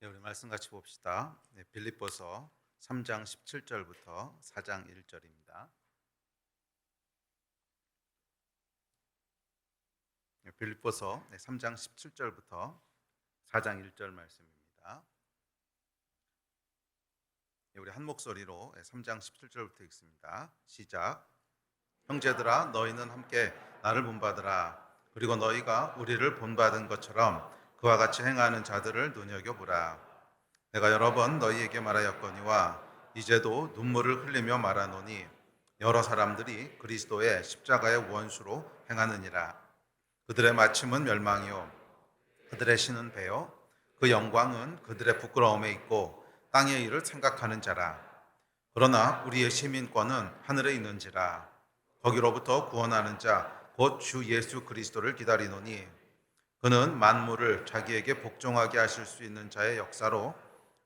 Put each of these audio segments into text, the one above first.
네, 우리 말씀 같이 봅시다. 네, 빌립보서 3장 17절부터 4장 1절입니다. 빌립보서 3장 17절부터 4장 1절 말씀입니다. 네, 우리 한 목소리로 3장 17절부터 읽습니다. 시작. 형제들아, 너희는 함께 나를 본받으라. 그리고 너희가 우리를 본받은 것처럼 그와 같이 행하는 자들을 눈여겨보라. 내가 여러 번 너희에게 말하였거니와 이제도 눈물을 흘리며 말하노니 여러 사람들이 그리스도의 십자가의 원수로 행하느니라. 그들의 마침은 멸망이요 그들의 신은 배요 그 영광은 그들의 부끄러움에 있고 땅의 일을 생각하는 자라. 그러나 우리의 시민권은 하늘에 있는지라. 거기로부터 구원하는 자 곧 주 예수 그리스도를 기다리노니 그는 만물을 자기에게 복종하게 하실 수 있는 자의 역사로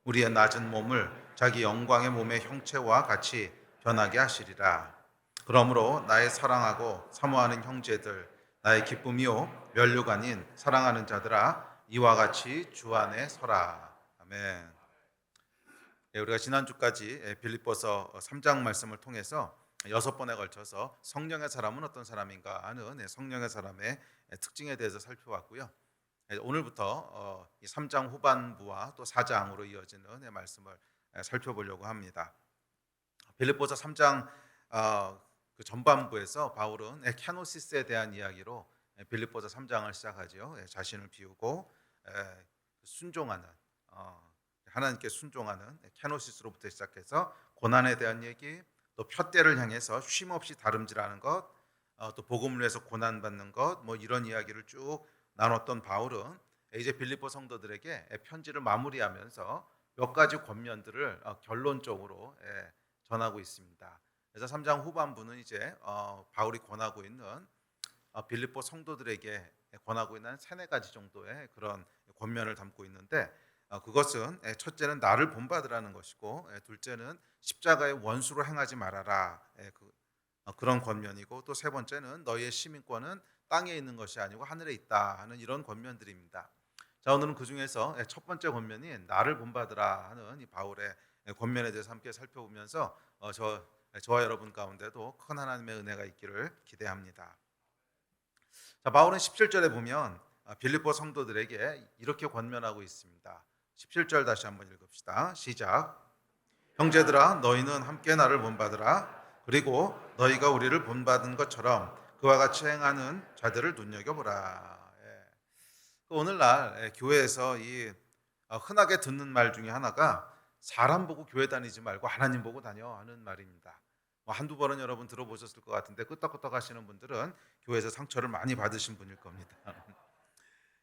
우리의 낮은 몸을 자기 영광의 몸의 형체와 같이 변하게 하시리라. 그러므로 나의 사랑하고 사모하는 형제들, 나의 기쁨이요 면류가 아닌 사랑하는 자들아, 이와 같이 주 안에 서라. 아멘. 우리가 지난주까지 빌립보서 3장 말씀을 통해서 6번에 걸쳐서 성령의 사람은 어떤 사람인가 하는 성령의 사람의 특징에 대해서 살펴봤고요. 오늘부터 3장 후반부와 또 4장으로 이어지는 말씀을 살펴보려고 합니다. 빌립보서 3장 그 전반부에서 바울은 캐노시스에 대한 이야기로 빌립보서 3장을 시작하죠. 자신을 비우고 순종하는 하나님께 순종하는 캐노시스로부터 시작해서 고난에 대한 얘기, 또 푯대를 향해서 쉼없이 다름질하는 것, 또 복음을 위해서 고난받는 것, 뭐 이런 이야기를 쭉 나눴던 바울은 이제 빌립보 성도들에게 편지를 마무리하면서 몇 가지 권면들을 결론적으로 전하고 있습니다. 그래서 3장 후반부는 이제 바울이 권하고 있는 빌립보 성도들에게 권하고 있는 3-4가지 정도의 그런 권면을 담고 있는데, 그것은 첫째는 나를 본받으라는 것이고, 둘째는 십자가의 원수로 행하지 말아라, 그런 권면이고, 또 세 번째는 너희의 시민권은 땅에 있는 것이 아니고 하늘에 있다 하는 이런 권면들입니다. 자, 오늘은 그 중에서 첫 번째 권면인 나를 본받으라 하는 이 바울의 권면에 대해서 함께 살펴보면서 저와 여러분 가운데도 큰 하나님의 은혜가 있기를 기대합니다. 자, 바울은 17절에 보면 빌립보 성도들에게 이렇게 권면하고 있습니다. 17절 다시 한번 읽읍시다. 시작. 형제들아, 너희는 함께 나를 본받으라. 그리고 너희가 우리를 본받은 것처럼 그와 같이 행하는 자들을 눈여겨보라. 오늘날 교회에서 이 흔하게 듣는 말 중에 하나가 사람 보고 교회 다니지 말고 하나님 보고 다녀 하는 말입니다. 한두 번은 여러분 들어보셨을 것 같은데 끄떡끄떡 하시는 분들은 교회에서 상처를 많이 받으신 분일 겁니다.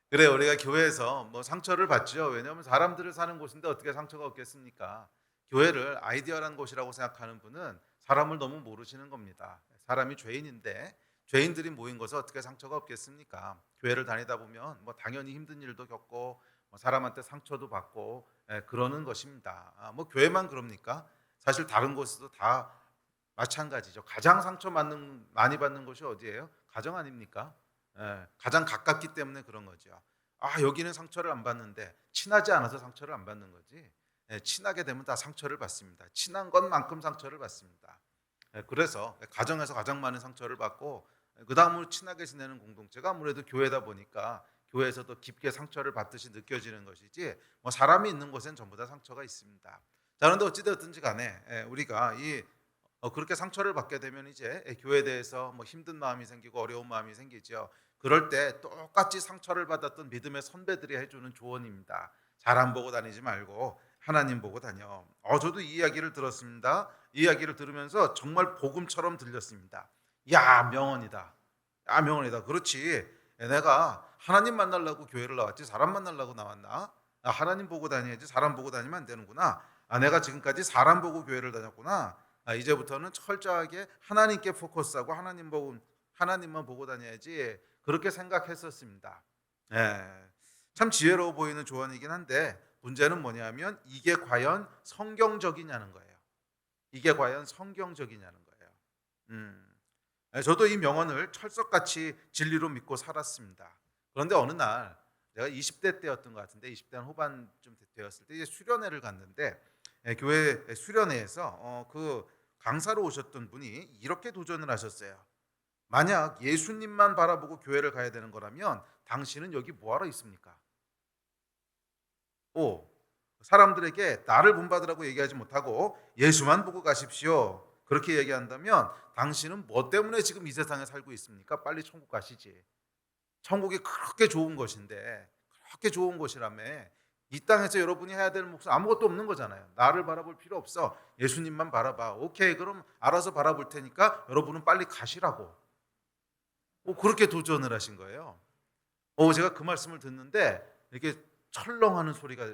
그래, 우리가 교회에서 뭐 상처를 받죠. 왜냐하면 사람들을 사는 곳인데 어떻게 상처가 없겠습니까? 교회를 아이디어란 곳이라고 생각하는 분은 사람을 너무 모르시는 겁니다. 사람이 죄인인데 죄인들이 모인 곳에 어떻게 상처가 없겠습니까? 교회를 다니다 보면 뭐 당연히 힘든 일도 겪고 뭐 사람한테 상처도 받고 그러는 것입니다. 뭐 교회만 그럽니까? 사실 다른 곳에도 다 마찬가지죠. 가장 많이 받는 곳이 어디예요? 가정 아닙니까? 가장 가깝기 때문에 그런 거죠. 여기는 상처를 안 받는데 친하지 않아서 상처를 안 받는 거지. 친하게 되면 다 상처를 받습니다. 친한 것만큼 상처를 받습니다. 그래서 가정에서 가장 많은 상처를 받고 그 다음으로 친하게 지내는 공동체가 아무래도 교회다 보니까 교회에서도 깊게 상처를 받듯이 느껴지는 것이지, 뭐 사람이 있는 곳엔 전부 다 상처가 있습니다. 자, 그런데 어찌되었든지 간에 우리가 그렇게 상처를 받게 되면 이제 교회에 대해서 뭐 힘든 마음이 생기고 어려운 마음이 생기죠. 그럴 때 똑같이 상처를 받았던 믿음의 선배들이 해주는 조언입니다. 사람 보고 다니지 말고 하나님 보고 다녀. 저도 이 이야기를 들었습니다. 이 이야기를 들으면서 정말 복음처럼 들렸습니다. 야, 명언이다. 야, 명언이다. 그렇지. 내가 하나님 만나려고 교회를 나왔지 사람 만나려고 나왔나? 하나님 보고 다녀야지 사람 보고 다니면 안 되는구나. 내가 지금까지 사람 보고 교회를 다녔구나. 이제부터는 철저하게 하나님께 포커스하고 하나님만 보고 다녀야지, 그렇게 생각했었습니다. 참 지혜로워 보이는 조언이긴 한데 문제는 뭐냐면 이게 과연 성경적이냐는 거예요. 이게 과연 성경적이냐는 거예요. 저도 이 명언을 철석같이 진리로 믿고 살았습니다. 그런데 어느 날 내가 20대 때였던 것 같은데 20대 한 후반쯤 되었을 때 이제 수련회를 갔는데 교회 수련회에서 그 강사로 오셨던 분이 이렇게 도전을 하셨어요. 만약 예수님만 바라보고 교회를 가야 되는 거라면 당신은 여기 뭐하러 있습니까? 오, 사람들에게 나를 본받으라고 얘기하지 못하고 예수만 보고 가십시오. 그렇게 얘기한다면 당신은 뭐 때문에 지금 이 세상에 살고 있습니까? 빨리 천국 가시지. 천국이 그렇게 좋은 것인데, 그렇게 좋은 곳이라며 이 땅에서 여러분이 해야 될 몫은 아무것도 없는 거잖아요. 나를 바라볼 필요 없어. 예수님만 바라봐. 오케이, 그럼 알아서 바라볼 테니까 여러분은 빨리 가시라고. 그렇게 도전을 하신 거예요. 제가 그 말씀을 듣는데 이렇게 철렁하는 소리가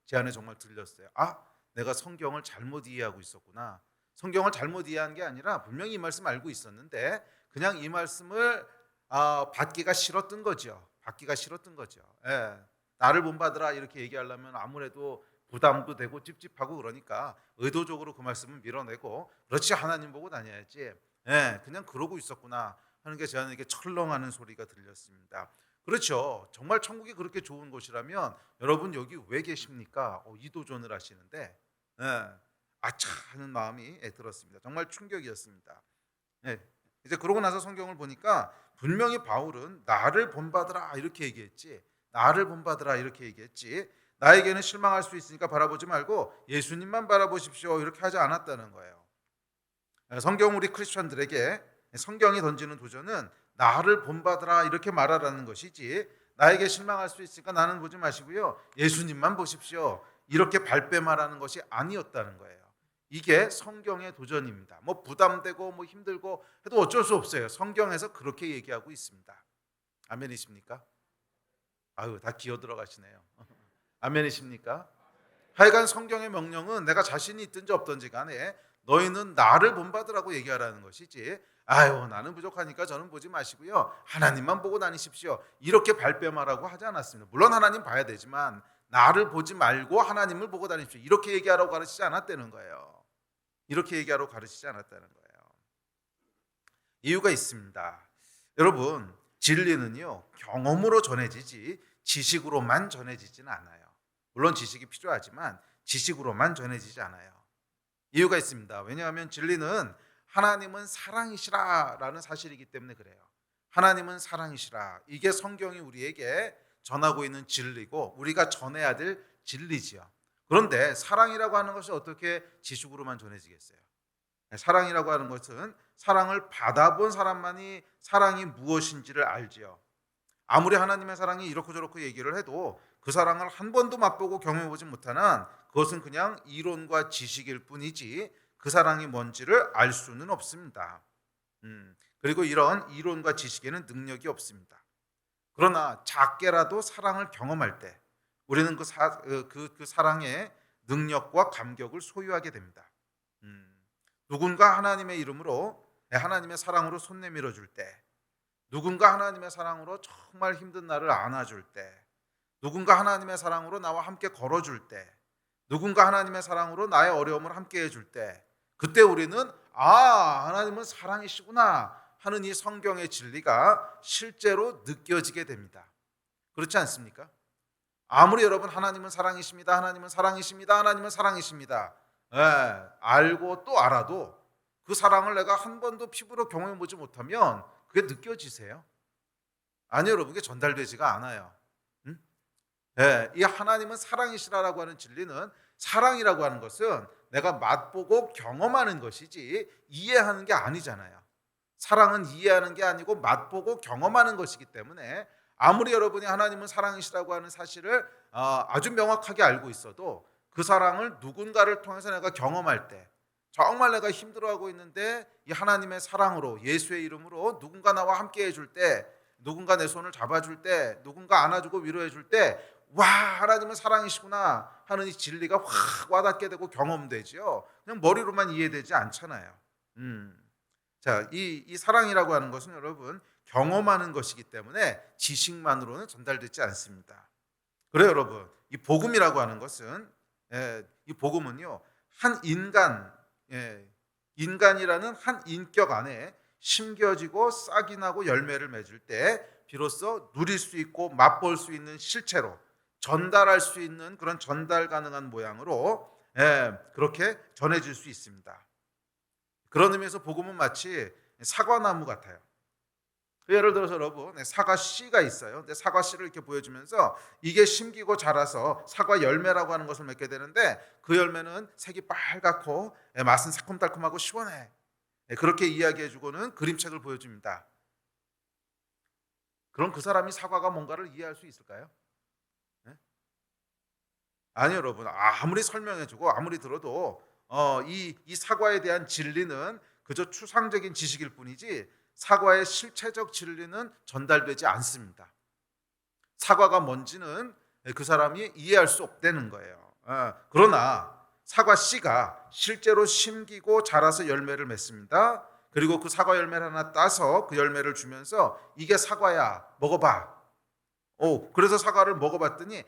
제 안에 정말 들렸어요. 아, 내가 성경을 잘못 이해하고 있었구나. 성경을 잘못 이해한 게 아니라 분명히 이 말씀 알고 있었는데 그냥 이 말씀을 받기가 싫었던 거죠. 받기가 싫었던 거죠. 예. 나를 본받으라 이렇게 얘기하려면 아무래도 부담도 되고 찝찝하고 그러니까 의도적으로 그 말씀을 밀어내고 그렇지 하나님 보고 다녀야지. 예, 그냥 그러고 있었구나 하는 게 제 안에 이렇게 철렁하는 소리가 들렸습니다. 그렇죠. 정말 천국이 그렇게 좋은 곳이라면 여러분 여기 왜 계십니까? 이 도전을 하시는데 아차 하는 마음이 들었습니다. 정말 충격이었습니다. 이제 그러고 나서 성경을 보니까 분명히 바울은 나를 본받으라 이렇게 얘기했지, 나를 본받으라 이렇게 얘기했지, 나에게는 실망할 수 있으니까 바라보지 말고 예수님만 바라보십시오 이렇게 하지 않았다는 거예요. 성경 우리 크리스천들에게 성경이 던지는 도전은 나를 본받으라 이렇게 말하라는 것이지, 나에게 실망할 수 있으니까 나는 보지 마시고요 예수님만 보십시오 이렇게 발뺌하라는 것이 아니었다는 거예요. 이게 성경의 도전입니다. 뭐 부담되고 뭐 힘들고 해도 어쩔 수 없어요. 성경에서 그렇게 얘기하고 있습니다. 아멘이십니까? 아유, 다 기어 들어가시네요. 아멘이십니까? 하여간 성경의 명령은 내가 자신이 있든지 없든지 간에 너희는 나를 본받으라고 얘기하라는 것이지, 아유 나는 부족하니까 저는 보지 마시고요 하나님만 보고 다니십시오 이렇게 발뺌하라고 하지 않았습니다. 물론 하나님 봐야 되지만 나를 보지 말고 하나님을 보고 다니십시오 이렇게 얘기하라고 가르치지 않았다는 거예요. 이렇게 얘기하라고 가르치지 않았다는 거예요. 이유가 있습니다. 여러분, 진리는요 경험으로 전해지지 지식으로만 전해지지는 않아요. 물론 지식이 필요하지만 지식으로만 전해지지 않아요. 이유가 있습니다. 왜냐하면 진리는 하나님은 사랑이시라라는 사실이기 때문에 그래요. 하나님은 사랑이시라. 이게 성경이 우리에게 전하고 있는 진리고 우리가 전해야 될 진리지요. 그런데 사랑이라고 하는 것이 어떻게 지식으로만 전해지겠어요? 사랑이라고 하는 것은 사랑을 받아본 사람만이 사랑이 무엇인지를 알지요. 아무리 하나님의 사랑이 이렇고 저렇고 얘기를 해도 그 사랑을 한 번도 맛보고 경험해보지 못하는 그것은 그냥 이론과 지식일 뿐이지 그 사랑이 뭔지를 알 수는 없습니다. 그리고 이런 이론과 지식에는 능력이 없습니다. 그러나 작게라도 사랑을 경험할 때 우리는 그 사랑의 능력과 감격을 소유하게 됩니다. 누군가 하나님의 이름으로 하나님의 사랑으로 손 내밀어 줄 때, 누군가 하나님의 사랑으로 정말 힘든 나를 안아줄 때, 누군가 하나님의 사랑으로 나와 함께 걸어줄 때, 누군가 하나님의 사랑으로 나의 어려움을 함께 해줄 때, 그때 우리는 하나님은 사랑이시구나 하는 이 성경의 진리가 실제로 느껴지게 됩니다. 그렇지 않습니까? 아무리 여러분 하나님은 사랑이십니다, 하나님은 사랑이십니다, 하나님은 사랑이십니다 알고 또 알아도 그 사랑을 내가 한 번도 피부로 경험해보지 못하면 그게 느껴지세요? 아니요, 여러분, 그게 전달되지가 않아요. 이 하나님은 사랑이시라라고 하는 진리는, 사랑이라고 하는 것은 내가 맛보고 경험하는 것이지 이해하는 게 아니잖아요. 사랑은 이해하는 게 아니고 맛보고 경험하는 것이기 때문에 아무리 여러분이 하나님은 사랑이시라고 하는 사실을 아주 명확하게 알고 있어도 그 사랑을 누군가를 통해서 내가 경험할 때, 정말 내가 힘들어하고 있는데 이 하나님의 사랑으로 예수의 이름으로 누군가 나와 함께 해줄 때, 누군가 내 손을 잡아줄 때, 누군가 안아주고 위로해줄 때, 와, 하나님은 사랑이시구나 하는 이 진리가 확 와닿게 되고 경험되지요. 그냥 머리로만 이해되지 않잖아요. 자, 이 사랑이라고 하는 것은 여러분 경험하는 것이기 때문에 지식만으로는 전달되지 않습니다. 그래요, 여러분. 이 복음이라고 하는 것은, 이 복음은요 한 인간이라는 한 인격 안에 심겨지고 싹이 나고 열매를 맺을 때 비로소 누릴 수 있고 맛볼 수 있는 실체로 전달할 수 있는 그런 전달 가능한 모양으로 그렇게 전해질 수 있습니다. 그런 의미에서 복음은 마치 사과나무 같아요. 예를 들어서 여러분 사과 씨가 있어요. 근데 사과 씨를 이렇게 보여주면서 이게 심기고 자라서 사과 열매라고 하는 것을 맺게 되는데 그 열매는 색이 빨갛고 맛은 새콤달콤하고 시원해. 그렇게 이야기해주고는 그림책을 보여줍니다. 그럼 그 사람이 사과가 뭔가를 이해할 수 있을까요? 아니요, 여러분. 아무리 설명해주고 아무리 들어도 이 사과에 대한 진리는 그저 추상적인 지식일 뿐이지 사과의 실체적 진리는 전달되지 않습니다. 사과가 뭔지는 그 사람이 이해할 수 없다는 거예요. 그러나 사과 씨가 실제로 심기고 자라서 열매를 맺습니다. 그리고 그 사과 열매를 하나 따서 그 열매를 주면서 이게 사과야, 먹어봐. 그래서 사과를 먹어봤더니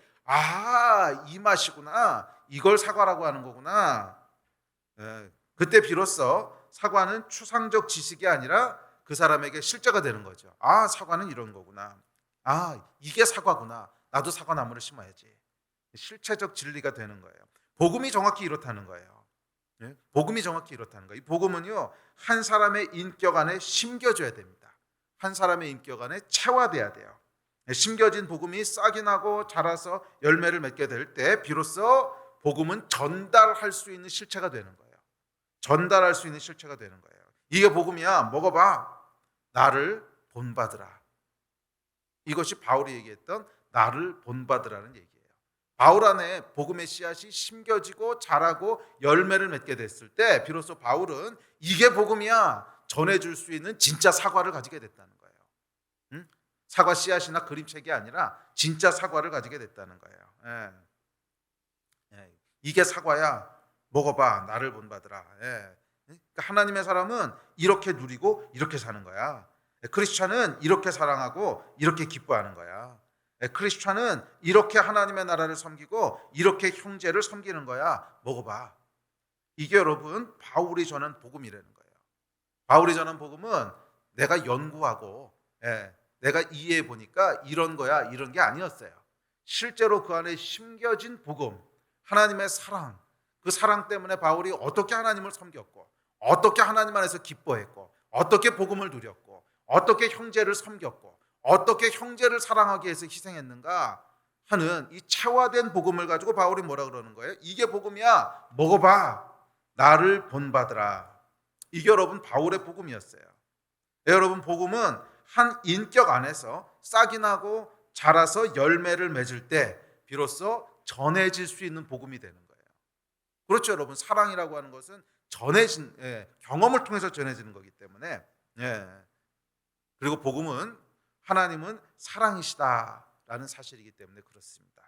이 맛이구나. 이걸 사과라고 하는 거구나. 그때 비로소 사과는 추상적 지식이 아니라 그 사람에게 실제가 되는 거죠. 사과는 이런 거구나. 이게 사과구나. 나도 사과나무를 심어야지. 실체적 진리가 되는 거예요. 복음이 정확히 이렇다는 거예요. 복음이 정확히 이렇다는 거예요. 이 복음은요, 한 사람의 인격 안에 심겨져야 됩니다. 한 사람의 인격 안에 체화돼야 돼요. 심겨진 복음이 싹이 나고 자라서 열매를 맺게 될 때 비로소 복음은 전달할 수 있는 실체가 되는 거예요. 전달할 수 있는 실체가 되는 거예요. 이게 복음이야. 먹어봐. 나를 본받으라. 이것이 바울이 얘기했던 나를 본받으라는 얘기예요. 바울 안에 복음의 씨앗이 심겨지고 자라고 열매를 맺게 됐을 때 비로소 바울은 이게 복음이야 전해줄 수 있는 진짜 사과를 가지게 됐다는 거예요. 사과 씨앗이나 그림책이 아니라 진짜 사과를 가지게 됐다는 거예요. 이게 사과야. 먹어봐. 나를 본받으라. 그러니까 하나님의 사람은 이렇게 누리고 이렇게 사는 거야. 크리스찬은 이렇게 사랑하고 이렇게 기뻐하는 거야. 크리스찬은 이렇게 하나님의 나라를 섬기고 이렇게 형제를 섬기는 거야. 먹어봐. 이게 여러분 바울이 전한 복음이라는 거예요. 바울이 전한 복음은 내가 연구하고 내가 이해해 보니까 이런 거야 이런 게 아니었어요. 실제로 그 안에 심겨진 복음, 하나님의 사랑, 그 사랑 때문에 바울이 어떻게 하나님을 섬겼고 어떻게 하나님 안에서 기뻐했고 어떻게 복음을 누렸고 어떻게 형제를 섬겼고 어떻게 형제를 사랑하기 위해서 희생했는가 하는 이 체화된 복음을 가지고 바울이 뭐라 그러는 거예요? 이게 복음이야. 먹어봐. 나를 본받으라. 이게 여러분 바울의 복음이었어요. 여러분 복음은 한 인격 안에서 싹이 나고 자라서 열매를 맺을 때 비로소 전해질 수 있는 복음이 되는 거예요. 그렇죠, 여러분. 사랑이라고 하는 것은 전해진 경험을 통해서 전해지는 거기 때문에 그리고 복음은 하나님은 사랑이시다라는 사실이기 때문에 그렇습니다.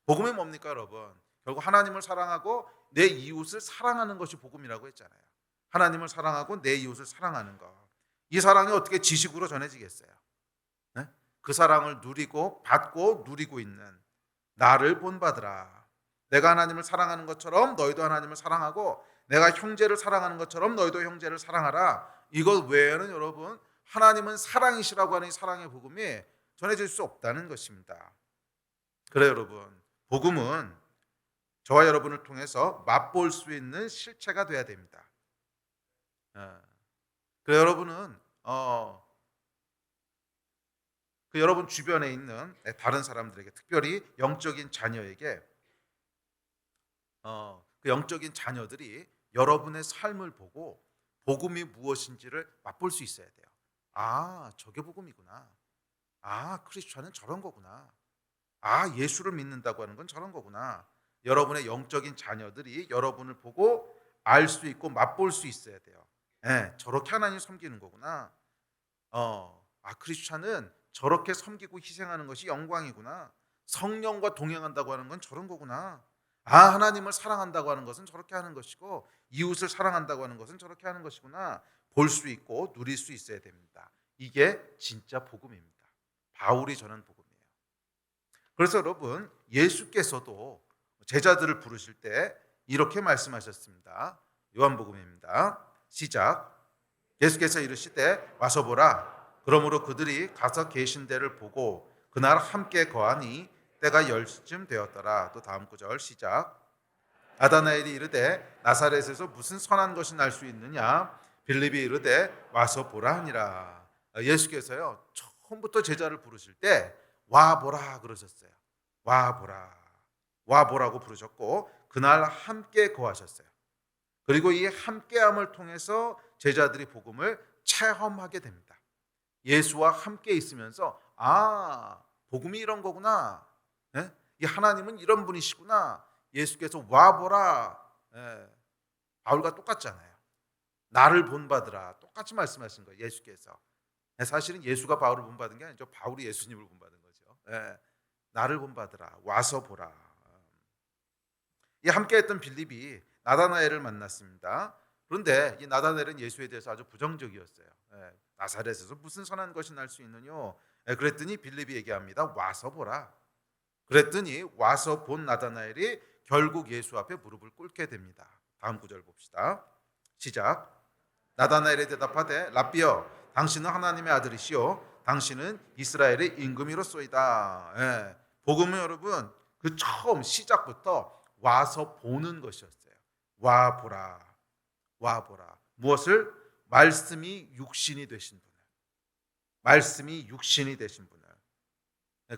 복음이 뭡니까, 여러분? 결국 하나님을 사랑하고 내 이웃을 사랑하는 것이 복음이라고 했잖아요. 하나님을 사랑하고 내 이웃을 사랑하는 것. 이 사랑이 어떻게 지식으로 전해지겠어요? 그 사랑을 누리고 받고 누리고 있는 나를 본받으라. 내가 하나님을 사랑하는 것처럼 너희도 하나님을 사랑하고 내가 형제를 사랑하는 것처럼 너희도 형제를 사랑하라. 이것 외에는 여러분 하나님은 사랑이시라고 하는 이 사랑의 복음이 전해질 수 없다는 것입니다. 그래 여러분, 복음은 저와 여러분을 통해서 맛볼 수 있는 실체가 돼야 됩니다. 그래 여러분은 그 여러분 주변에 있는 다른 사람들에게 특별히 영적인 자녀에게 그 영적인 자녀들이 여러분의 삶을 보고 복음이 무엇인지를 맛볼 수 있어야 돼요. 저게 복음이구나. 크리스천은 저런 거구나. 예수를 믿는다고 하는 건 저런 거구나. 여러분의 영적인 자녀들이 여러분을 보고 알 수 있고 맛볼 수 있어야 돼요. 저렇게 하나님 섬기는 거구나. 크리스천은 저렇게 섬기고 희생하는 것이 영광이구나. 성령과 동행한다고 하는 건 저런 거구나. 하나님을 사랑한다고 하는 것은 저렇게 하는 것이고 이웃을 사랑한다고 하는 것은 저렇게 하는 것이구나. 볼 수 있고 누릴 수 있어야 됩니다. 이게 진짜 복음입니다. 바울이 전한 복음이에요. 그래서 여러분 예수께서도 제자들을 부르실 때 이렇게 말씀하셨습니다. 요한복음입니다. 시작. 예수께서 이르시되 와서 보라. 그러므로 그들이 가서 계신 데를 보고 그날 함께 거하니 때가 10시쯤 되었더라. 또 다음 구절 시작. 나다나엘이 이르되 나사렛에서 무슨 선한 것이 날 수 있느냐? 빌립이 이르되 와서 보라 하니라. 예수께서요 처음부터 제자를 부르실 때 와 보라 그러셨어요. 와 보라, 와 보라고 부르셨고 그날 함께 거하셨어요. 그리고 이 함께함을 통해서 제자들이 복음을 체험하게 됩니다. 예수와 함께 있으면서 복음이 이런 거구나. 예? 이 하나님은 이런 분이시구나. 예수께서 와보라. 예. 바울과 똑같잖아요. 나를 본받으라. 똑같이 말씀하신 거예요. 예수께서. 사실은 예수가 바울을 본받은 게 아니죠. 바울이 예수님을 본받은 거죠. 예. 나를 본받으라. 와서 보라. 이 함께했던 빌립이 나다나엘을 만났습니다. 그런데 이 나다나엘은 예수에 대해서 아주 부정적이었어요. 나사렛에서 무슨 선한 것이 날 수 있느냐? 그랬더니 빌립이 얘기합니다. 와서 보라. 그랬더니 와서 본 나다나엘이 결국 예수 앞에 무릎을 꿇게 됩니다. 다음 구절 봅시다. 시작. 나다나엘이 대답하되 랍비여 당신은 하나님의 아들이시요 당신은 이스라엘의 임금이로소이다. 복음은 여러분 그 처음 시작부터 와서 보는 것이었어요. 와 보라. 와 보라. 무엇을? 말씀이 육신이 되신 분을. 말씀이 육신이 되신 분을.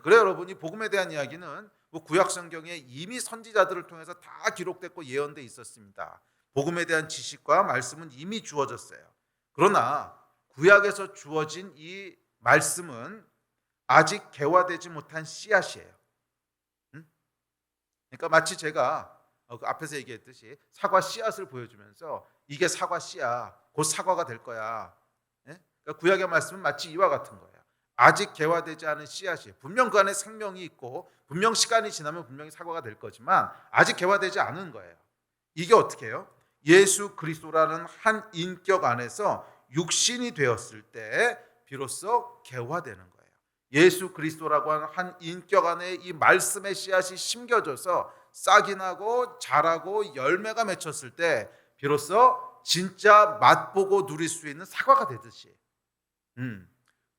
그래 여러분이 복음에 대한 이야기는 구약 성경에 이미 선지자들을 통해서 다 기록됐고 예언돼 있었습니다. 복음에 대한 지식과 말씀은 이미 주어졌어요. 그러나 구약에서 주어진 이 말씀은 아직 개화되지 못한 씨앗이에요. 그러니까 마치 제가 앞에서 얘기했듯이 사과 씨앗을 보여주면서 이게 사과 씨야, 곧 사과가 될 거야. 그러니까 구약의 말씀은 마치 이와 같은 거예요. 아직 개화되지 않은 씨앗이에요. 분명 그 안에 생명이 있고 분명 시간이 지나면 분명히 사과가 될 거지만 아직 개화되지 않은 거예요. 이게 어떻게 해요? 예수 그리스도라는 한 인격 안에서 육신이 되었을 때 비로소 개화되는 거예요. 예수 그리스도라고 하는 한 인격 안에 이 말씀의 씨앗이 심겨져서 싹이 나고 자라고 열매가 맺혔을 때 비로소 진짜 맛보고 누릴 수 있는 사과가 되듯이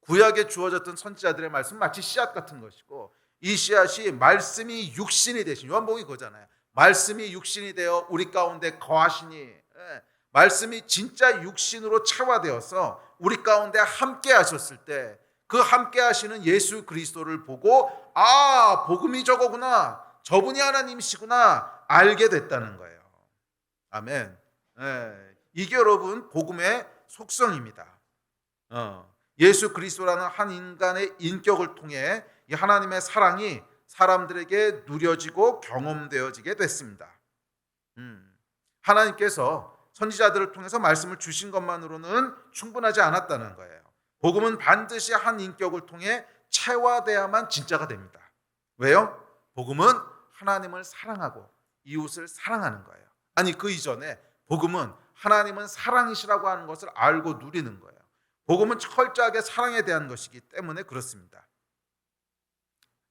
구약에 주어졌던 선지자들의 말씀은 마치 씨앗 같은 것이고 이 씨앗이 말씀이 육신이 되신 요한복음이 그거잖아요. 말씀이 육신이 되어 우리 가운데 거하시니 말씀이 진짜 육신으로 체화되어서 우리 가운데 함께 하셨을 때 그 함께 하시는 예수 그리스도를 보고 복음이 저거구나. 저분이 하나님이시구나. 알게 됐다는 거예요. 아멘. 이게 여러분 복음의 속성입니다. 예수 그리스도라는 한 인간의 인격을 통해 이 하나님의 사랑이 사람들에게 누려지고 경험되어지게 됐습니다. 하나님께서 선지자들을 통해서 말씀을 주신 것만으로는 충분하지 않았다는 거예요. 복음은 반드시 한 인격을 통해 체화돼야만 진짜가 됩니다. 왜요? 복음은 하나님을 사랑하고 이웃을 사랑하는 거예요. 아니 그 이전에 복음은 하나님은 사랑이시라고 하는 것을 알고 누리는 거예요. 복음은 철저하게 사랑에 대한 것이기 때문에 그렇습니다.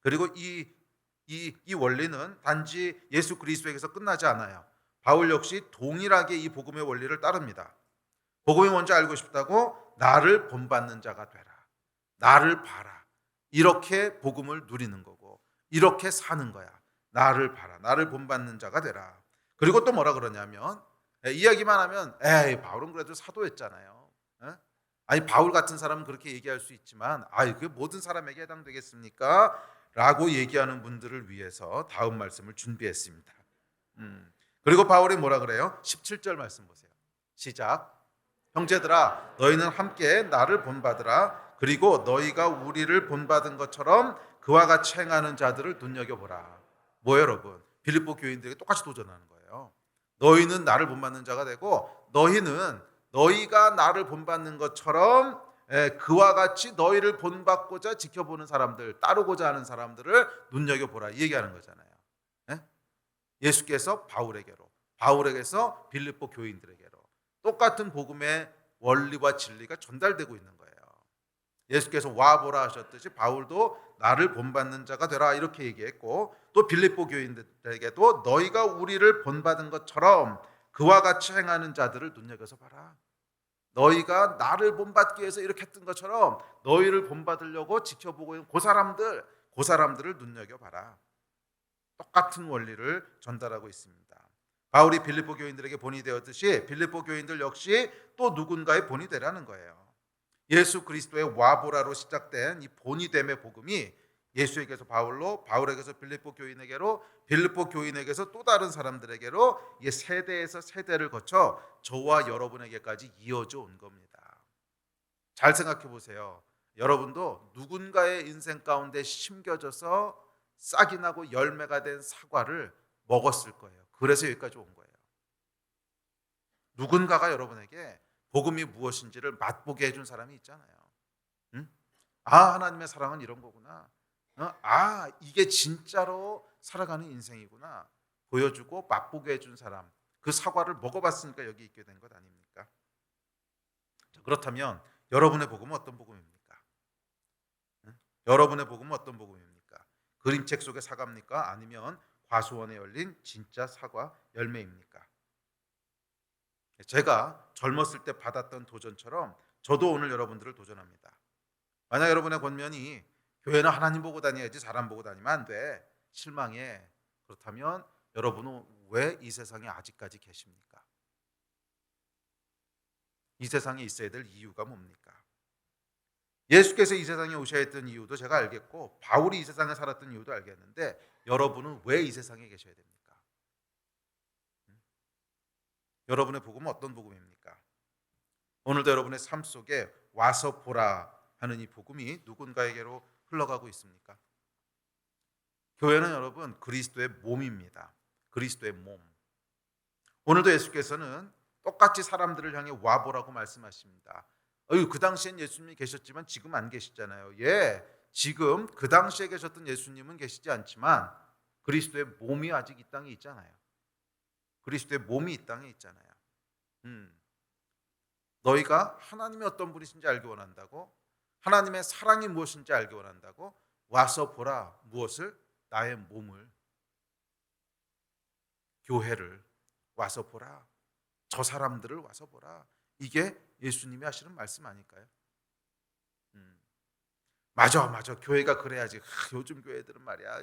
그리고 이 원리는 단지 예수 그리스도에게서 끝나지 않아요. 바울 역시 동일하게 이 복음의 원리를 따릅니다. 복음이 뭔지 알고 싶다고 나를 본받는 자가 되라. 나를 봐라. 이렇게 복음을 누리는 거고 이렇게 사는 거야. 나를 봐라. 나를 본받는 자가 되라. 그리고 또 뭐라 그러냐면 이야기만 하면 바울은 그래도 사도였잖아요. 아니 바울 같은 사람은 그렇게 얘기할 수 있지만 그게 모든 사람에게 해당되겠습니까? 라고 얘기하는 분들을 위해서 다음 말씀을 준비했습니다. 그리고 바울이 뭐라 그래요? 17절 말씀 보세요. 시작. 형제들아 너희는 함께 나를 본받으라. 그리고 너희가 우리를 본받은 것처럼 그와 같이 행하는 자들을 눈여겨보라. 뭐예요 여러분? 빌립보 교인들에게 똑같이 도전하는 거예요. 너희는 나를 본받는 자가 되고 너희는 너희가 나를 본받는 것처럼 그와 같이 너희를 본받고자 지켜보는 사람들, 따르고자 하는 사람들을 눈여겨보라 이 얘기하는 거잖아요. 예수께서 바울에게로, 바울에게서 빌립보 교인들에게로 똑같은 복음의 원리와 진리가 전달되고 있는 거예요. 예수께서 와보라 하셨듯이 바울도 나를 본받는 자가 되라 이렇게 얘기했고 또 빌립보 교인들에게도 너희가 우리를 본받은 것처럼 그와 같이 행하는 자들을 눈여겨서 봐라. 너희가 나를 본받기 위해서 이렇게 했던 것처럼 너희를 본받으려고 지켜보고 있는 그 사람들을 눈여겨봐라. 똑같은 원리를 전달하고 있습니다. 바울이 빌립보 교인들에게 본이 되었듯이 빌립보 교인들 역시 또 누군가의 본이 되라는 거예요. 예수 그리스도의 와보라로 시작된 이 본이 됨의 복음이 예수에게서 바울로, 바울에게서 빌립보 교인에게로, 빌립보 교인에게서 또 다른 사람들에게로 이 세대에서 세대를 거쳐 저와 여러분에게까지 이어져 온 겁니다. 잘 생각해 보세요. 여러분도 누군가의 인생 가운데 심겨져서 싹이 나고 열매가 된 사과를 먹었을 거예요. 그래서 여기까지 온 거예요. 누군가가 여러분에게 복음이 무엇인지를 맛보게 해준 사람이 있잖아요. 응? 아, 하나님의 사랑은 이런 거구나. 아, 이게 진짜로 살아가는 인생이구나. 보여주고 맛보게 해준 사람. 그 사과를 먹어봤으니까 여기 있게 된 것 아닙니까? 자, 그렇다면 여러분의 복음은 어떤 복음입니까? 응? 여러분의 복음은 어떤 복음입니까? 그림책 속의 사과입니까? 아니면 과수원에 열린 진짜 사과 열매입니까? 제가 젊었을 때 받았던 도전처럼 저도 오늘 여러분들을 도전합니다. 만약 여러분의 권면이 교회는 하나님 보고 다녀야지 사람 보고 다니면 안 돼, 실망해. 그렇다면 여러분은 왜 이 세상에 아직까지 계십니까? 이 세상에 있어야 될 이유가 뭡니까? 예수께서 이 세상에 오셔야 했던 이유도 제가 알겠고 바울이 이 세상에 살았던 이유도 알겠는데 여러분은 왜 이 세상에 계셔야 됩니까? 여러분의 복음은 어떤 복음입니까? 오늘도 여러분의 삶 속에 와서 보라 하는 이 복음이 누군가에게로 흘러가고 있습니까? 교회는 여러분 그리스도의 몸입니다. 그리스도의 몸. 오늘도 예수께서는 똑같이 사람들을 향해 와보라고 말씀하십니다. 그 당시엔 예수님이 계셨지만 지금 안 계시잖아요. 예, 지금 그 당시에 계셨던 예수님은 계시지 않지만 그리스도의 몸이 아직 이 땅에 있잖아요. 그리스도의 몸이 이 땅에 있잖아요. 너희가 하나님이 어떤 분이신지 알기 원한다고? 하나님의 사랑이 무엇인지 알기 원한다고? 와서 보라. 무엇을? 나의 몸을, 교회를 와서 보라. 저 사람들을 와서 보라. 이게 예수님이 하시는 말씀 아닐까요? 맞아. 교회가 그래야지. 요즘 교회들은 말이야.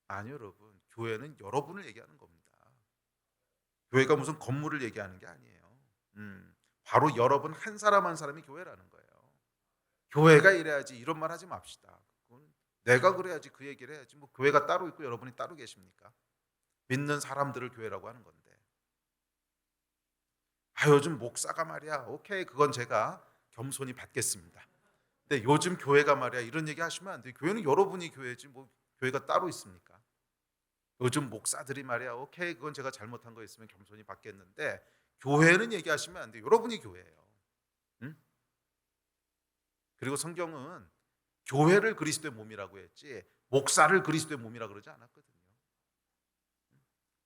아니요, 여러분. 교회는 여러분을 얘기하는 겁니다. 교회가 무슨 건물을 얘기하는 게 아니에요. 바로 여러분 한 사람 한 사람이 교회라는 거예요. 교회가 이래야지 이런 말 하지 맙시다. 내가 그래야지 그 얘기를 해야지. 뭐 교회가 따로 있고 여러분이 따로 계십니까? 믿는 사람들을 교회라고 하는 건데. 요즘 목사가 말이야. 오케이, 그건 제가 겸손히 받겠습니다. 근데 요즘 교회가 말이야 이런 얘기 하시면 안 돼요. 교회는 여러분이 교회지 뭐 교회가 따로 있습니까? 요즘 목사들이 말이야. 오케이, 그건 제가 잘못한 거 있으면 겸손히 받겠는데 교회는 얘기하시면 안 돼요. 여러분이 교회예요. 응? 그리고 성경은 교회를 그리스도의 몸이라고 했지 목사를 그리스도의 몸이라고 그러지 않았거든요.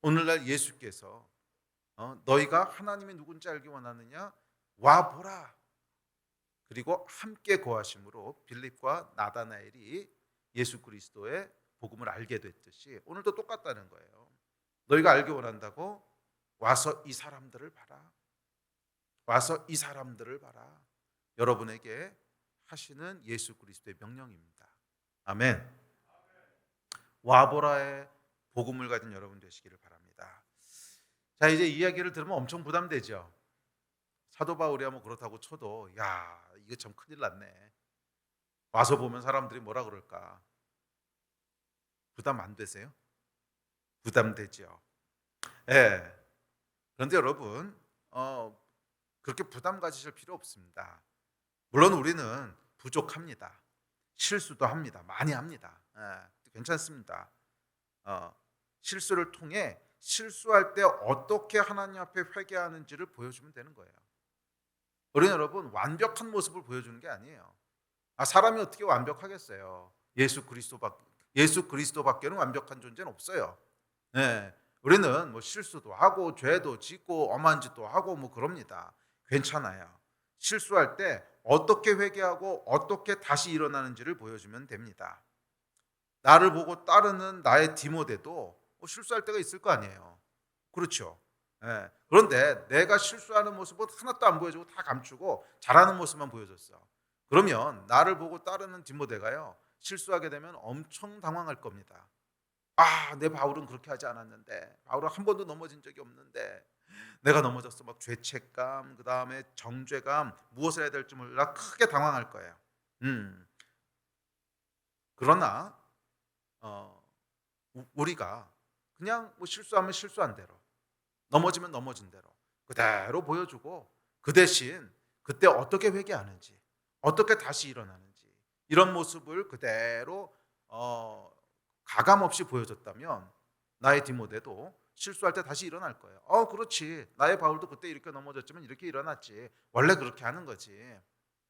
오늘날 예수께서 너희가 하나님이 누군지 알기 원하느냐? 와 보라. 그리고 함께 거하심으로 빌립과 나다나엘이 예수 그리스도의 복음을 알게 됐듯이 오늘도 똑같다는 거예요. 너희가 알기 원한다고? 와서 이 사람들을 봐라. 와서 이 사람들을 봐라. 여러분에게 하시는 예수 그리스도의 명령입니다. 아멘. 와보라의 복음을 가진 여러분 되시기를 바랍니다. 자, 이제 이야기를 들으면 엄청 부담되죠. 사도 바울이야 뭐 그렇다고 쳐도 야, 이게 참 큰일 났네. 와서 보면 사람들이 뭐라 그럴까? 부담 안 되세요? 부담되죠. 예. 그런데 여러분, 그렇게 부담 가지실 필요 없습니다. 물론 우리는 부족합니다. 실수도 합니다. 많이 합니다. 예, 괜찮습니다. 실수를 통해 실수할 때 어떻게 하나님 앞에 회개하는지를 보여주면 되는 거예요. 우리 여러분 완벽한 모습을 보여주는 게 아니에요. 사람이 어떻게 완벽하겠어요? 예수 그리스도밖에는 완벽한 존재는 없어요. 네, 우리는 뭐 실수도 하고 죄도 짓고 엄한 짓도 하고 뭐 그럽니다. 괜찮아요. 실수할 때 어떻게 회개하고 어떻게 다시 일어나는지를 보여주면 됩니다. 나를 보고 따르는 나의 디모데도 실수할 때가 있을 거 아니에요. 그렇죠. 예. 그런데 내가 실수하는 모습은 하나도 안 보여주고 다 감추고 잘하는 모습만 보여줬어. 그러면 나를 보고 따르는 디모데가요, 실수하게 되면 엄청 당황할 겁니다. 아, 내 바울은 그렇게 하지 않았는데, 바울은 한 번도 넘어진 적이 없는데 내가 넘어졌어. 막 죄책감, 그 다음에 정죄감, 무엇을 해야 될지 몰라 크게 당황할 거예요. 음. 그러나 우리가 그냥 뭐 실수하면 실수한 대로, 넘어지면 넘어진 대로 그대로 보여주고, 그 대신 그때 어떻게 회개하는지, 어떻게 다시 일어나는지, 이런 모습을 그대로 가감 없이 보여줬다면 나의 디모데도 실수할 때 다시 일어날 거예요. 그렇지. 나의 바울도 그때 이렇게 넘어졌지만 이렇게 일어났지. 원래 그렇게 하는 거지.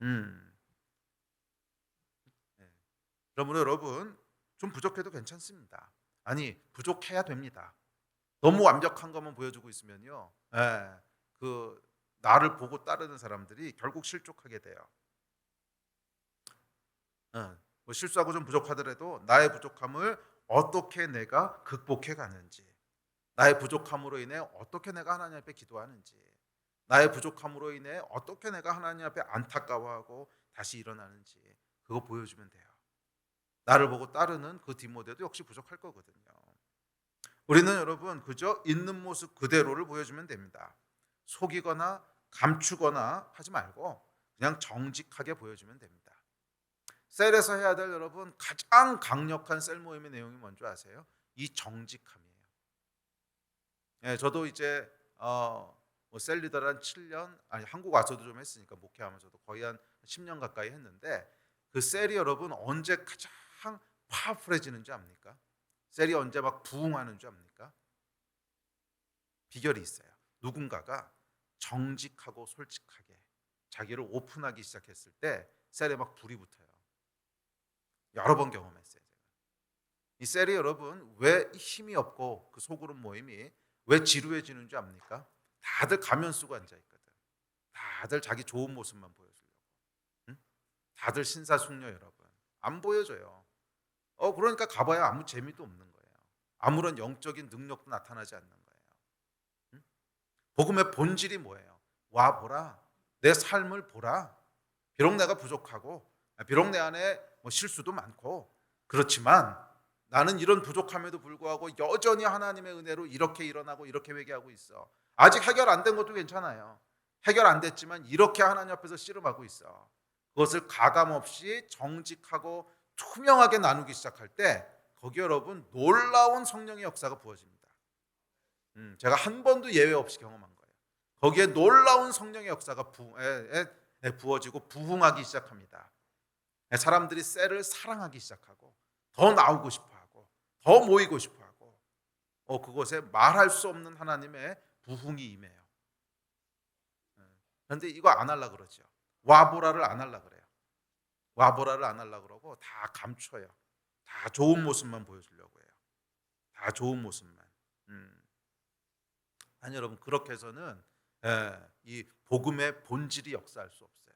음. 네. 그러므로 여러분, 좀 부족해도 괜찮습니다. 아니, 부족해야 됩니다. 너무 완벽한 것만 보여주고 있으면요, 그 나를 보고 따르는 사람들이 결국 실족하게 돼요. 뭐 실수하고 좀 부족하더라도 나의 부족함을 어떻게 내가 극복해 가는지, 나의 부족함으로 인해 어떻게 내가 하나님 앞에 기도하는지, 나의 부족함으로 인해 어떻게 내가 하나님 앞에 안타까워하고 다시 일어나는지, 그거 보여주면 돼요. 나를 보고 따르는 그 디모데도 역시 부족할 거거든요. 우리는 여러분 그저 있는 모습 그대로를 보여주면 됩니다. 속이거나 감추거나 하지 말고 그냥 정직하게 보여주면 됩니다. 셀에서 해야 될 여러분 가장 강력한 셀 모임의 내용이 뭔지 아세요? 이 정직함이에요. 예, 저도 이제 셀 리더를 한 7년, 아니 한국 와서도 좀 했으니까 목회하면서도 거의 한 10년 가까이 했는데, 그 셀이 여러분 언제 가장 파워풀해지는지 압니까? 셀이 언제 막 부흥하는 줄 압니까? 비결이 있어요. 누군가가 정직하고 솔직하게 자기를 오픈하기 시작했을 때 셀에 막 불이 붙어요. 여러 번 경험했어요. 제가. 이 셀이 여러분 왜 힘이 없고 그 소그룹 모임이 왜 지루해지는 줄 압니까? 다들 가면 쓰고 앉아 있거든. 다들 자기 좋은 모습만 보여주려고. 응? 다들 신사숙녀 여러분. 안 보여줘요. 그러니까 가봐야 아무 재미도 없는 거예요. 아무런 영적인 능력도 나타나지 않는 거예요. 응? 복음의 본질이 뭐예요? 와 보라. 내 삶을 보라. 비록 내가 부족하고, 비록 내 안에 뭐 실수도 많고, 그렇지만 나는 이런 부족함에도 불구하고 여전히 하나님의 은혜로 이렇게 일어나고 이렇게 회개하고 있어. 아직 해결 안 된 것도 괜찮아요. 해결 안 됐지만 이렇게 하나님 앞에서 씨름하고 있어. 그것을 가감 없이 정직하고 투명하게 나누기 시작할 때 거기 여러분 놀라운 성령의 역사가 부어집니다. 제가 한 번도 예외 없이 경험한 거예요. 거기에 놀라운 성령의 역사가 부어지고 부흥하기 시작합니다. 사람들이 셀을 사랑하기 시작하고 더 나오고 싶어하고 더 모이고 싶어하고, 그곳에 말할 수 없는 하나님의 부흥이 임해요. 그런데 이거 안 하려고 그러죠. 와보라를 안 하려고 그래요. 와보라를 안 하려고 그러고 다 감춰요. 다 좋은 모습만 보여주려고 해요. 다 좋은 모습만. 아니 여러분, 그렇게 해서는 이 복음의 본질이 역사할 수 없어요.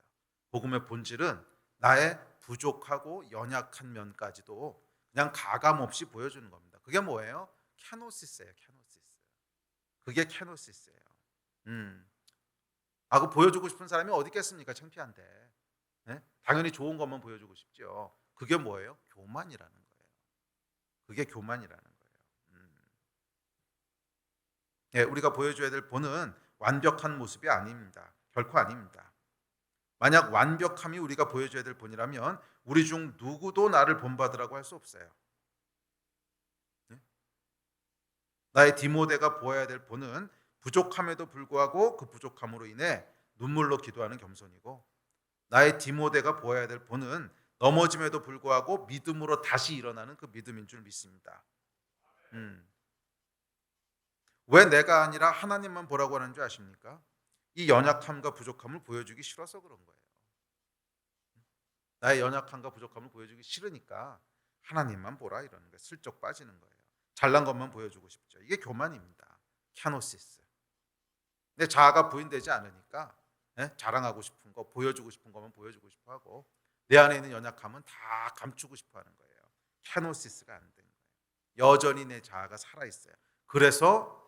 복음의 본질은 나의 부족하고 연약한 면까지도 그냥 가감 없이 보여주는 겁니다. 그게 뭐예요? 캐노시스예요. 캐노시스. 그게 캐노시스예요. 그 보여주고 싶은 사람이 어디 있겠습니까? 창피한데. 네? 당연히 좋은 것만 보여주고 싶죠. 그게 뭐예요? 교만이라는 거예요. 그게 교만이라는 거예요. 우리가 보여줘야 될 본은 완벽한 모습이 아닙니다. 결코 아닙니다. 만약 완벽함이 우리가 보여줘야 될 본이라면 우리 중 누구도 나를 본받으라고 할 수 없어요. 나의 디모데가 보아야 될 본은 부족함에도 불구하고 그 부족함으로 인해 눈물로 기도하는 겸손이고, 나의 디모데가 보아야 될 본은 넘어짐에도 불구하고 믿음으로 다시 일어나는 그 믿음인 줄 믿습니다. 왜 내가 아니라 하나님만 보라고 하는 줄 아십니까? 이 연약함과 부족함을 보여주기 싫어서 그런 거예요. 나의 연약함과 부족함을 보여주기 싫으니까 하나님만 보라 이러는 거예요. 슬쩍 빠지는 거예요. 잘난 것만 보여주고 싶죠. 이게 교만입니다. 캐노시스. 내 자아가 부인되지 않으니까 자랑하고 싶은 거, 보여주고 싶은 것만 보여주고 싶어 하고, 내 안에 있는 연약함은 다 감추고 싶어 하는 거예요. 캐노시스가 안 된 거예요. 여전히 내 자아가 살아 있어요. 그래서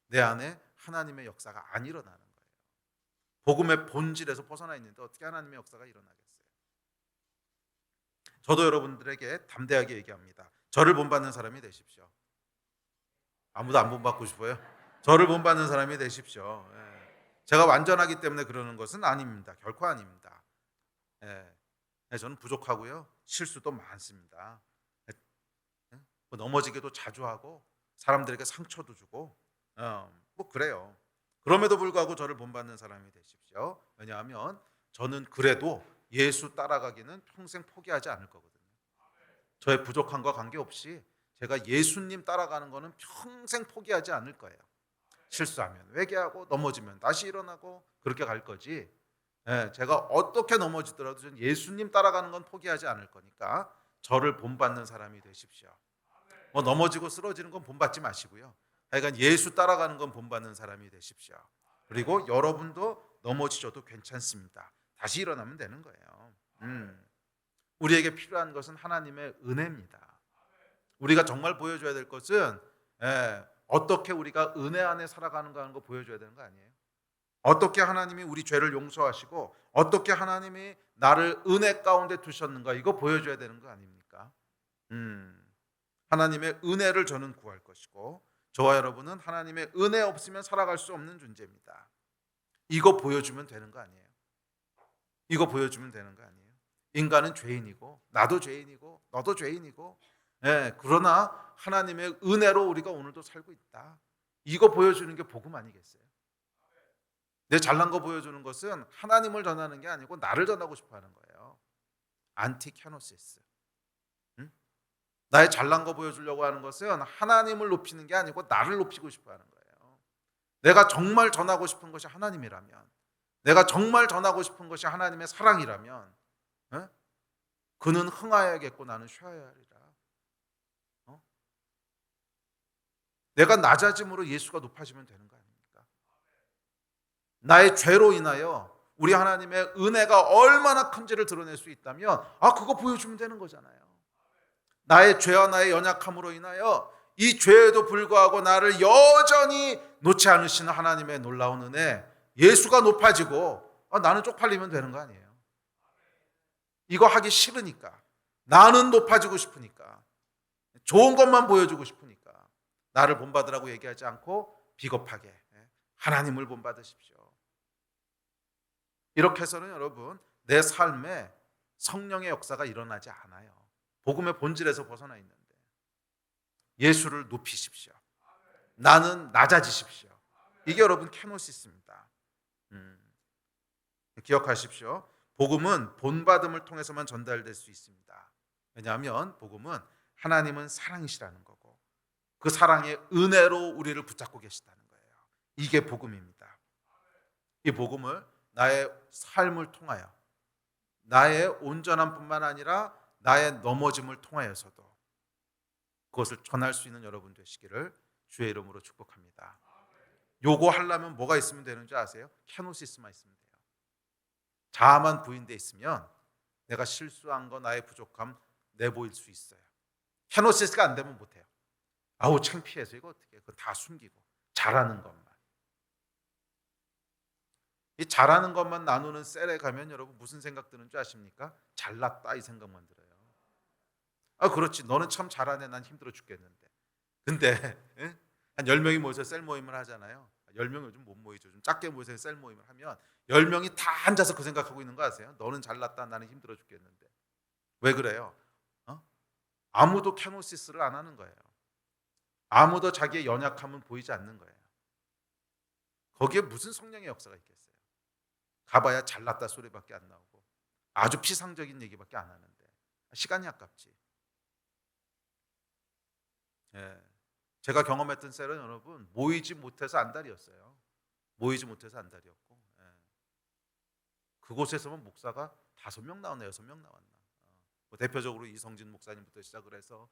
내 안에 하나님의 역사가 안 일어나는 거예요. 복음의 본질에서 벗어나 있는데 어떻게 하나님의 역사가 일어나겠어요? 저도 여러분들에게 담대하게 얘기합니다. 저를 본받는 사람이 되십시오. 아무도 안 본받고 싶어요? 저를 본받는 사람이 되십시오. 제가 완전하기 때문에 그러는 것은 아닙니다. 결코 아닙니다. 저는 부족하고요. 실수도 많습니다. 넘어지기도 자주 하고 사람들에게 상처도 주고 뭐 그래요. 그럼에도 불구하고 저를 본받는 사람이 되십시오. 왜냐하면 저는 그래도 예수 따라가기는 평생 포기하지 않을 거거든요. 저의 부족함과 관계없이 제가 예수님 따라가는 거는 평생 포기하지 않을 거예요. 실수하면 회개하고 넘어지면 다시 일어나고 그렇게 갈 거지. 제가 어떻게 넘어지더라도 저는 예수님 따라가는 건 포기하지 않을 거니까 저를 본받는 사람이 되십시오. 뭐 넘어지고 쓰러지는 건 본받지 마시고요. 하여간 예수 따라가는 건 본받는 사람이 되십시오. 그리고 여러분도 넘어지셔도 괜찮습니다. 다시 일어나면 되는 거예요. 우리에게 필요한 것은 하나님의 은혜입니다. 우리가 정말 보여줘야 될 것은 어떻게 우리가 은혜 안에 살아가는가 하는 거 보여줘야 되는 거 아니에요? 어떻게 하나님이 우리 죄를 용서하시고 어떻게 하나님이 나를 은혜 가운데 두셨는가 이거 보여줘야 되는 거 아닙니까? 하나님의 은혜를 저는 구할 것이고 저와 여러분은 하나님의 은혜 없으면 살아갈 수 없는 존재입니다. 이거 보여주면 되는 거 아니에요? 이거 보여주면 되는 거 아니에요? 인간은 죄인이고 나도 죄인이고 너도 죄인이고 그러나 하나님의 은혜로 우리가 오늘도 살고 있다. 이거 보여주는 게 복음 아니겠어요? 내 잘난 거 보여주는 것은 하나님을 전하는 게 아니고 나를 전하고 싶어 하는 거예요. 안티케노시스. 나의 잘난 거 보여주려고 하는 것은 하나님을 높이는 게 아니고 나를 높이고 싶어 하는 거예요. 내가 정말 전하고 싶은 것이 하나님이라면, 내가 정말 전하고 싶은 것이 하나님의 사랑이라면 그는 흥하여야겠고 나는 쉬어야 하리라. 내가 낮아짐으로 예수가 높아지면 되는 거 아닙니까? 나의 죄로 인하여 우리 하나님의 은혜가 얼마나 큰지를 드러낼 수 있다면 그거 보여주면 되는 거잖아요. 나의 죄와 나의 연약함으로 인하여 이 죄에도 불구하고 나를 여전히 놓지 않으시는 하나님의 놀라운 은혜, 예수가 높아지고 나는 쪽팔리면 되는 거 아니에요. 이거 하기 싫으니까, 나는 높아지고 싶으니까, 좋은 것만 보여주고 싶으니까 나를 본받으라고 얘기하지 않고 비겁하게 하나님을 본받으십시오. 이렇게 해서는 여러분 내 삶에 성령의 역사가 일어나지 않아요. 복음의 본질에서 벗어나 있는데 예수를 높이십시오. 나는 낮아지십시오. 이게 여러분 케노시스입니다. 기억하십시오. 복음은 본받음을 통해서만 전달될 수 있습니다. 왜냐하면 복음은 하나님은 사랑이시라는 거고 그 사랑의 은혜로 우리를 붙잡고 계시다는 거예요. 이게 복음입니다. 이 복음을 나의 삶을 통하여 나의 온전함뿐만 아니라 나의 넘어짐을 통하여서도 그것을 전할 수 있는 여러분 되시기를 주의 이름으로 축복합니다. 요거 하려면 뭐가 있으면 되는 줄 아세요? 케노시스만 있으면 돼요. 자아만 부인돼 있으면 내가 실수한 거 나의 부족함 내보일 수 있어요. 케노시스가 안 되면 못해요. 아우 창피해서 이거 어떻게 해? 그거 다 숨기고 잘하는 것만. 이 잘하는 것만 나누는 셀에 가면 여러분 무슨 생각 드는 줄 아십니까? 잘났다 이 생각만 들어요. 그렇지 너는 참 잘하네 난 힘들어 죽겠는데. 근데 한 10명이 모여서 셀 모임을 하잖아요. 10명 요즘 못 모이죠. 좀 작게 모여서 셀 모임을 하면 10명이 다 앉아서 그 생각하고 있는 거 아세요? 너는 잘났다 나는 힘들어 죽겠는데. 왜 그래요? 아무도 케노시스를 안 하는 거예요. 아무도 자기의 연약함은 보이지 않는 거예요. 거기에 무슨 성령의 역사가 있겠어요? 가봐야 잘났다 소리밖에 안 나오고 아주 피상적인 얘기밖에 안 하는데 시간이 아깝지. 제가 경험했던 셀은 여러분 모이지 못해서 안달이었어요. 모이지 못해서 안달이었고 그곳에서만 목사가 5명 나왔나 6명 나왔나. 뭐 대표적으로 이성진 목사님부터 시작을 해서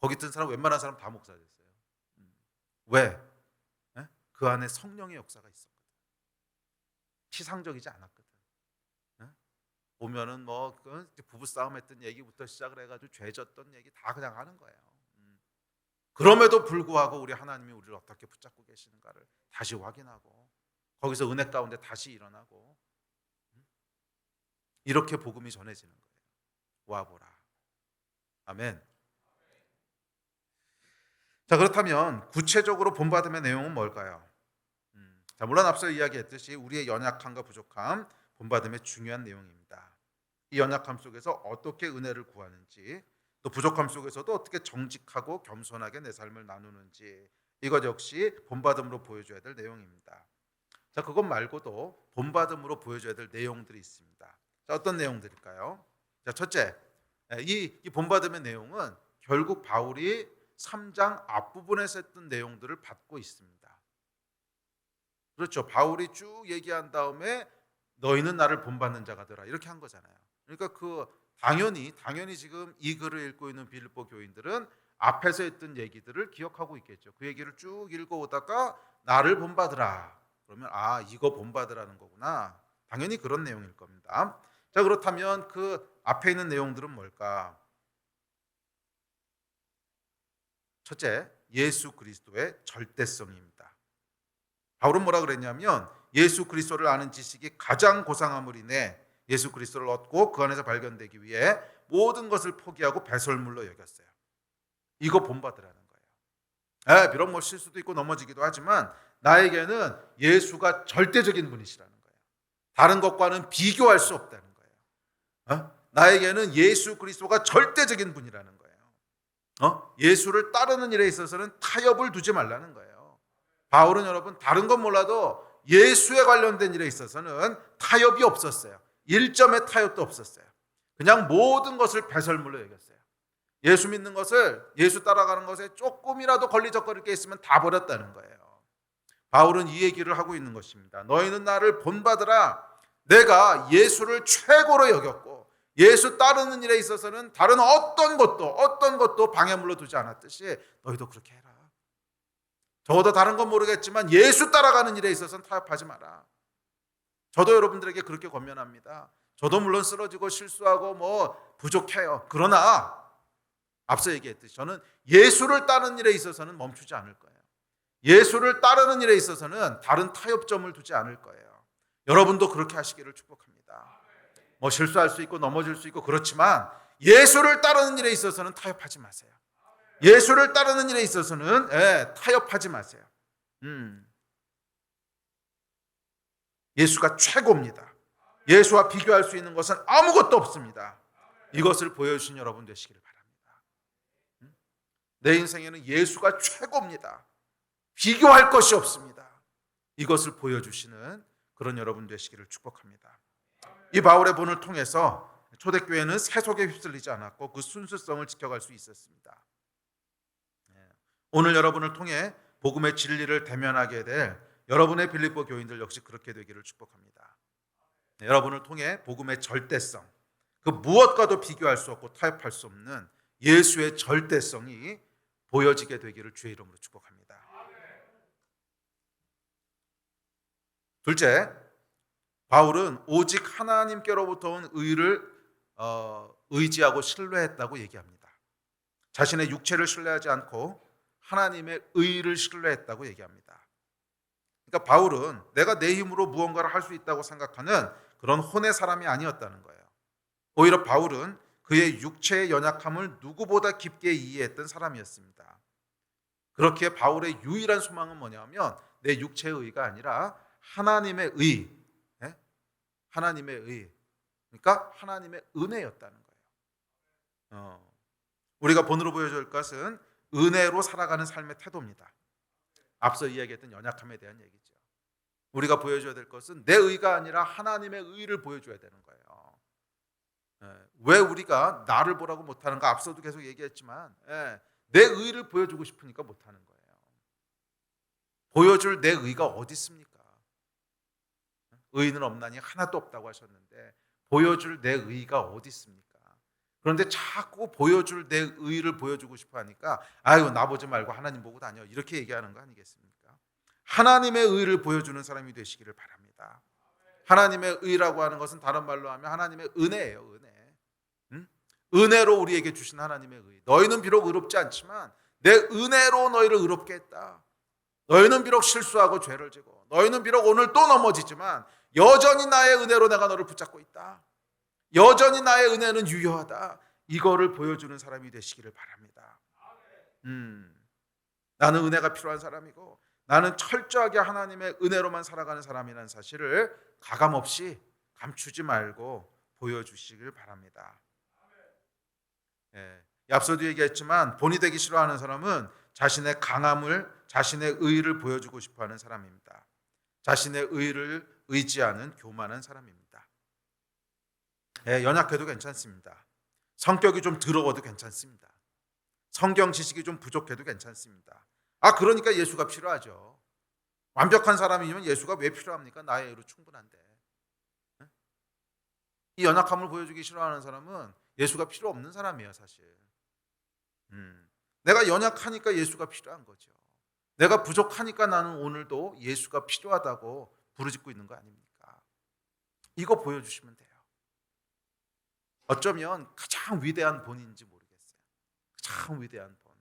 거기 있던 사람 웬만한 사람 다 목사 됐어요. 왜? 그 안에 성령의 역사가 있었거든. 피상적이지 않았거든. 보면은 뭐 부부 싸움했던 얘기부터 시작을 해가지고 죄졌던 얘기 다 그냥 하는 거예요. 그럼에도 불구하고 우리 하나님이 우리를 어떻게 붙잡고 계시는가를 다시 확인하고 거기서 은혜 가운데 다시 일어나고 이렇게 복음이 전해지는 거예요. 와보라. 아멘. 자, 그렇다면 구체적으로 본받음의 내용은 뭘까요? 자, 물론 앞서 이야기했듯이 우리의 연약함과 부족함, 본받음의 중요한 내용입니다. 이 연약함 속에서 어떻게 은혜를 구하는지, 또 부족함 속에서도 어떻게 정직하고 겸손하게 내 삶을 나누는지, 이것 역시 본받음으로 보여줘야 될 내용입니다. 자, 그것 말고도 본받음으로 보여줘야 될 내용들이 있습니다. 자, 어떤 내용들일까요? 자, 첫째, 이 본받음의 내용은 결국 바울이 3장 앞부분에서 했던 내용들을 받고 있습니다. 그렇죠. 바울이 쭉 얘기한 다음에 너희는 나를 본받는 자가 되라 이렇게 한 거잖아요. 그러니까 당연히 지금 이 글을 읽고 있는 빌립보 교인들은 앞에서 했던 얘기들을 기억하고 있겠죠. 그 얘기를 쭉 읽어오다가 나를 본받으라. 그러면 이거 본받으라는 거구나. 당연히 그런 내용일 겁니다. 자, 그렇다면 그 앞에 있는 내용들은 뭘까? 첫째, 예수 그리스도의 절대성입니다. 바울은 뭐라 그랬냐면 예수 그리스도를 아는 지식이 가장 고상함을 인해 예수 그리스도를 얻고 그 안에서 발견되기 위해 모든 것을 포기하고 배설물로 여겼어요. 이거 본받으라는 거예요. 비록 뭐 실수도 있고 넘어지기도 하지만 나에게는 예수가 절대적인 분이시라는 거예요. 다른 것과는 비교할 수 없다는 거예요. 나에게는 예수 그리스도가 절대적인 분이라는 거예요. 예수를 따르는 일에 있어서는 타협을 두지 말라는 거예요. 바울은 여러분 다른 건 몰라도 예수에 관련된 일에 있어서는 타협이 없었어요. 1점의 타협도 없었어요. 그냥 모든 것을 배설물로 여겼어요. 예수 믿는 것을, 예수 따라가는 것에 조금이라도 걸리적거릴 게 있으면 다 버렸다는 거예요. 바울은 이 얘기를 하고 있는 것입니다. 너희는 나를 본받으라. 내가 예수를 최고로 여겼고 예수 따르는 일에 있어서는 다른 어떤 것도 방해물로 두지 않았듯이 너희도 그렇게 해라. 적어도 다른 건 모르겠지만 예수 따라가는 일에 있어서는 타협하지 마라. 저도 여러분들에게 그렇게 권면합니다. 저도 물론 쓰러지고 실수하고 부족해요. 그러나 앞서 얘기했듯이 저는 예수를 따르는 일에 있어서는 멈추지 않을 거예요. 예수를 따르는 일에 있어서는 다른 타협점을 두지 않을 거예요. 여러분도 그렇게 하시기를 축복합니다. 실수할 수 있고 넘어질 수 있고 그렇지만 예수를 따르는 일에 있어서는 타협하지 마세요. 예수를 따르는 일에 있어서는 타협하지 마세요. 예수가 최고입니다. 예수와 비교할 수 있는 것은 아무것도 없습니다. 이것을 보여주신 여러분 되시기를 바랍니다. 내 인생에는 예수가 최고입니다. 비교할 것이 없습니다. 이것을 보여주시는 그런 여러분 되시기를 축복합니다. 이 바울의 본을 통해서 초대교회는 세속에 휩쓸리지 않았고 그 순수성을 지켜갈 수 있었습니다. 오늘 여러분을 통해 복음의 진리를 대면하게 될 여러분의 빌립보 교인들 역시 그렇게 되기를 축복합니다. 여러분을 통해 복음의 절대성, 그 무엇과도 비교할 수 없고 타협할 수 없는 예수의 절대성이 보여지게 되기를 주의 이름으로 축복합니다. 둘째, 바울은 오직 하나님께로부터 온 의를 의지하고 신뢰했다고 얘기합니다. 자신의 육체를 신뢰하지 않고 하나님의 의를 신뢰했다고 얘기합니다. 그러니까 바울은 내가 내 힘으로 무언가를 할 수 있다고 생각하는 그런 혼의 사람이 아니었다는 거예요. 오히려 바울은 그의 육체의 연약함을 누구보다 깊게 이해했던 사람이었습니다. 그렇기에 바울의 유일한 소망은 뭐냐면 내 육체의 의가 아니라 하나님의 의, 하나님의 의, 그러니까 하나님의 은혜였다는 거예요. 우리가 본으로 보여줄 것은 은혜로 살아가는 삶의 태도입니다. 앞서 이야기했던 연약함에 대한 얘기죠. 우리가 보여줘야 될 것은 내 의가 아니라 하나님의 의를 보여줘야 되는 거예요. 왜 우리가 나를 보라고 못하는가? 앞서도 계속 얘기했지만 내 의를 보여주고 싶으니까 못하는 거예요. 보여줄 내 의가 어디 있습니까? 의는 없나니 하나도 없다고 하셨는데 보여줄 내 의가 어디 있습니까? 그런데 자꾸 보여줄 내 의를 보여주고 싶어 하니까 나 보지 말고 하나님 보고 다녀 이렇게 얘기하는 거 아니겠습니까? 하나님의 의를 보여주는 사람이 되시기를 바랍니다. 하나님의 의라고 하는 것은 다른 말로 하면 하나님의 은혜예요. 은혜. 은혜로 우리에게 주신 하나님의 의. 너희는 비록 의롭지 않지만 내 은혜로 너희를 의롭게 했다. 너희는 비록 실수하고 죄를 지고 너희는 비록 오늘 또 넘어지지만 여전히 나의 은혜로 내가 너를 붙잡고 있다. 여전히 나의 은혜는 유효하다. 이거를 보여주는 사람이 되시기를 바랍니다. 나는 은혜가 필요한 사람이고 나는 철저하게 하나님의 은혜로만 살아가는 사람이라는 사실을 가감없이 감추지 말고 보여주시길 바랍니다. 앞서도 얘기했지만 본이 되기 싫어하는 사람은 자신의 강함을, 자신의 의의를 보여주고 싶어하는 사람입니다. 자신의 의의를 의지하는 교만한 사람입니다. 연약해도 괜찮습니다. 성격이 좀 더러워도 괜찮습니다. 성경 지식이 좀 부족해도 괜찮습니다. 그러니까 예수가 필요하죠. 완벽한 사람이면 예수가 왜 필요합니까? 나의 의로 충분한데. 이 연약함을 보여주기 싫어하는 사람은 예수가 필요 없는 사람이에요, 사실. 내가 연약하니까 예수가 필요한 거죠. 내가 부족하니까 나는 오늘도 예수가 필요하다고 부르짖고 있는 거 아닙니까? 이거 보여주시면 돼요. 어쩌면 가장 위대한 본인인지 모르겠어요. 가장 위대한 본.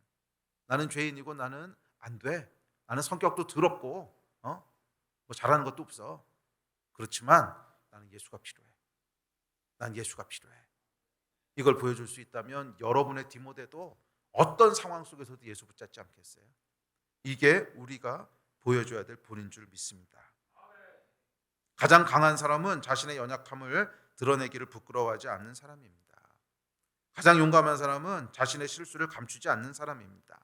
나는 죄인이고 나는 안 돼. 나는 성격도 더럽고 뭐 잘하는 것도 없어. 그렇지만 나는 예수가 필요해. 난 예수가 필요해. 이걸 보여줄 수 있다면 여러분의 디모데도 어떤 상황 속에서도 예수 붙잡지 않겠어요? 이게 우리가 보여줘야 될 본인 줄 믿습니다. 가장 강한 사람은 자신의 연약함을 드러내기를 부끄러워하지 않는 사람입니다. 가장 용감한 사람은 자신의 실수를 감추지 않는 사람입니다.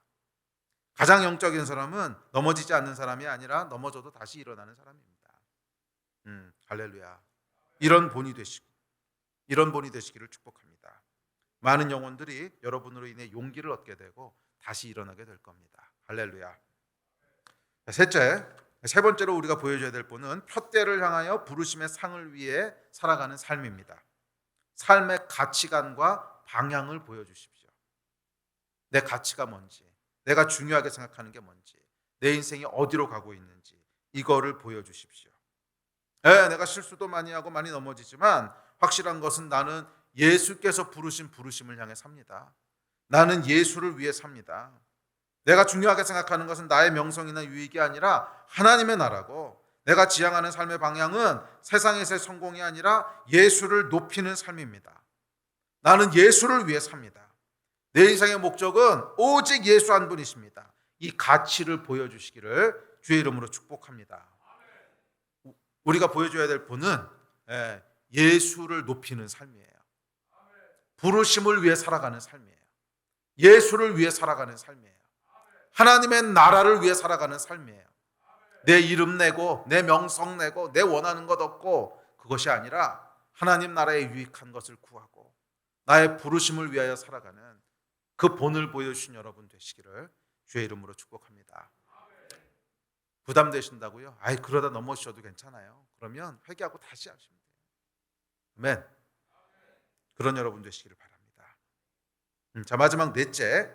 가장 영적인 사람은 넘어지지 않는 사람이 아니라 넘어져도 다시 일어나는 사람입니다. 할렐루야. 이런 본이 되시기를 축복합니다. 많은 영혼들이 여러분으로 인해 용기를 얻게 되고 다시 일어나게 될 겁니다. 할렐루야. 세 번째로 우리가 보여줘야 될 본은 푯대를 향하여 부르심의 상을 위해 살아가는 삶입니다. 삶의 가치관과 방향을 보여주십시오. 내 가치가 뭔지, 내가 중요하게 생각하는 게 뭔지, 내 인생이 어디로 가고 있는지 이거를 보여주십시오. 내가 실수도 많이 하고 많이 넘어지지만 확실한 것은 나는 예수께서 부르신 부르심을 향해 삽니다. 나는 예수를 위해 삽니다. 내가 중요하게 생각하는 것은 나의 명성이나 유익이 아니라 하나님의 나라고, 내가 지향하는 삶의 방향은 세상에서의 성공이 아니라 예수를 높이는 삶입니다. 나는 예수를 위해 삽니다. 내 인생의 목적은 오직 예수 한 분이십니다. 이 가치를 보여주시기를 주의 이름으로 축복합니다. 우리가 보여줘야 될 분은 예수를 높이는 삶이에요. 부르심을 위해 살아가는 삶이에요. 예수를 위해 살아가는 삶이에요. 하나님의 나라를 위해 살아가는 삶이에요. 내 이름 내고 내 명성 내고 내 원하는 것 얻고 그것이 아니라 하나님 나라에 유익한 것을 구하고 나의 부르심을 위하여 살아가는 그 본을 보여주신 여러분 되시기를 주의 이름으로 축복합니다. 부담되신다고요? 그러다 넘어지셔도 괜찮아요. 그러면 회개하고 다시 하시면 돼요. 아멘. 그런 여러분 되시기를 바랍니다. 자, 마지막 넷째,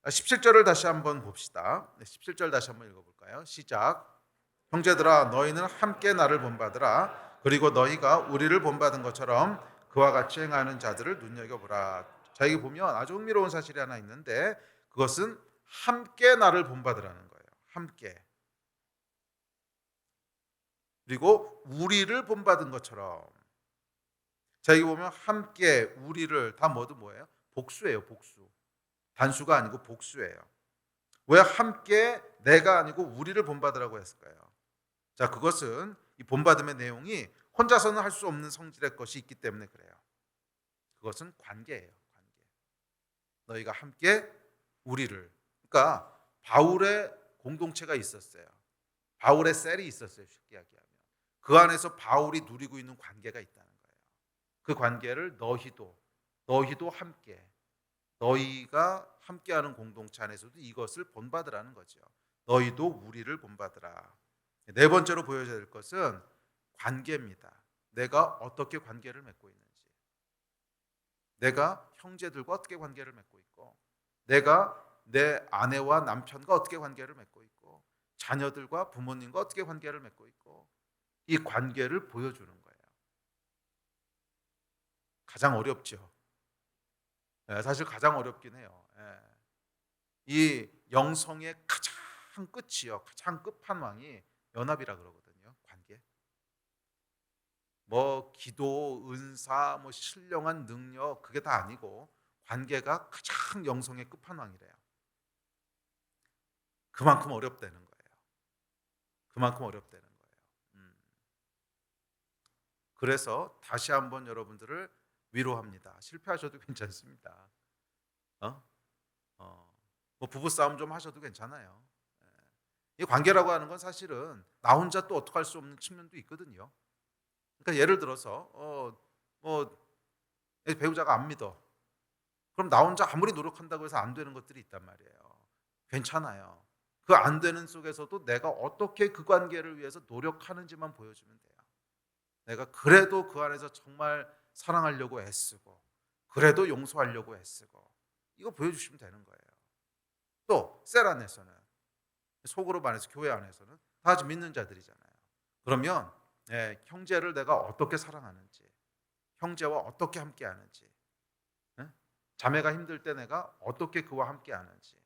17절을 다시 한번 봅시다. 17절 다시 한번 읽어볼까요? 시작. 형제들아 너희는 함께 나를 본받으라. 그리고 너희가 우리를 본받은 것처럼 그와 같이 행하는 자들을 눈여겨보라. 자, 여기 보면 아주 흥미로운 사실이 하나 있는데 그것은 함께 나를 본받으라는 거예요. 함께. 그리고 우리를 본받은 것처럼. 자, 여기 보면 함께, 우리를 다 모두 뭐예요? 복수예요. 복수. 단수가 아니고 복수예요. 왜 함께 내가 아니고 우리를 본받으라고 했을까요? 자, 그것은 이 본받음의 내용이 혼자서는 할 수 없는 성질의 것이 있기 때문에 그래요. 그것은 관계예요. 관계. 너희가 함께 우리를. 그러니까 바울의 공동체가 있었어요. 바울의 셀이 있었어요. 쉽게 이야기하면. 그 안에서 바울이 누리고 있는 관계가 있다는 거예요. 그 관계를 너희도 함께, 너희가 함께하는 공동체 안에서도 이것을 본받으라는 거죠. 너희도 우리를 본받으라. 네 번째로 보여줘야 될 것은 관계입니다. 내가 어떻게 관계를 맺고 있는지, 내가 형제들과 어떻게 관계를 맺고 있고, 내가 내 아내와 남편과 어떻게 관계를 맺고 있고, 자녀들과 부모님과 어떻게 관계를 맺고 있고, 이 관계를 보여주는 거예요. 가장 어렵죠. 사실 가장 어렵긴 해요. 이 영성의 가장 끝이요, 가장 끝판왕이 연합이라 그러거든요. 관계. 뭐 기도, 은사, 뭐 신령한 능력, 그게 다 아니고 관계가 가장 영성의 끝판왕이래요. 그만큼 어렵다는 거예요. 그만큼 어렵다는 거예요. 그래서 다시 한번 여러분들을 위로합니다. 실패하셔도 괜찮습니다. 어? 뭐 부부 싸움 좀 하셔도 괜찮아요. 예. 이 관계라고 하는 건 사실은 나 혼자 또 어떻게 할 수 없는 측면도 있거든요. 그러니까 예를 들어서 뭐 배우자가 안 믿어. 그럼 나 혼자 아무리 노력한다고 해서 안 되는 것들이 있단 말이에요. 괜찮아요. 그 안 되는 속에서도 내가 어떻게 그 관계를 위해서 노력하는지만 보여주면 돼요. 내가 그래도 그 안에서 정말 사랑하려고 애쓰고, 그래도 용서하려고 애쓰고, 이거 보여주시면 되는 거예요. 또 셀 안에서는, 속으로 말해서 교회 안에서는 다 같이 믿는 자들이잖아요. 그러면 형제를 내가 어떻게 사랑하는지, 형제와 어떻게 함께하는지, 자매가 힘들 때 내가 어떻게 그와 함께하는지,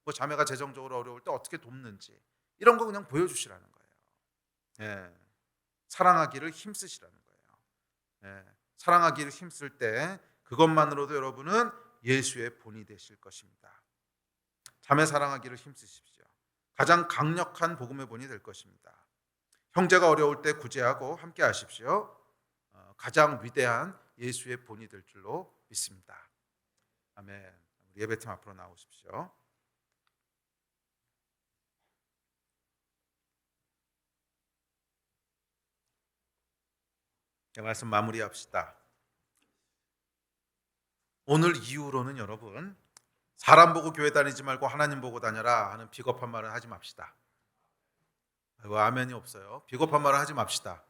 뭐 자매가 재정적으로 어려울 때 어떻게 돕는지, 이런 거 그냥 보여주시라는 거예요. 사랑하기를 힘쓰시라는 거예요. 사랑하기를 힘쓸 때 그것만으로도 여러분은 예수의 본이 되실 것입니다. 자매 사랑하기를 힘쓰십시오. 가장 강력한 복음의 본이 될 것입니다. 형제가 어려울 때 구제하고 함께 하십시오. 가장 위대한 예수의 본이 될 줄로 믿습니다. 아멘. 우리 예배팀 앞으로 나오십시오. 말씀 마무리합시다. 오늘 이후로는 여러분, 사람 보고 교회 다니지 말고 하나님 보고 다녀라 하는 비겁한 말은 하지 맙시다. 아이고, 아멘이 없어요. 비겁한 말은 하지 맙시다.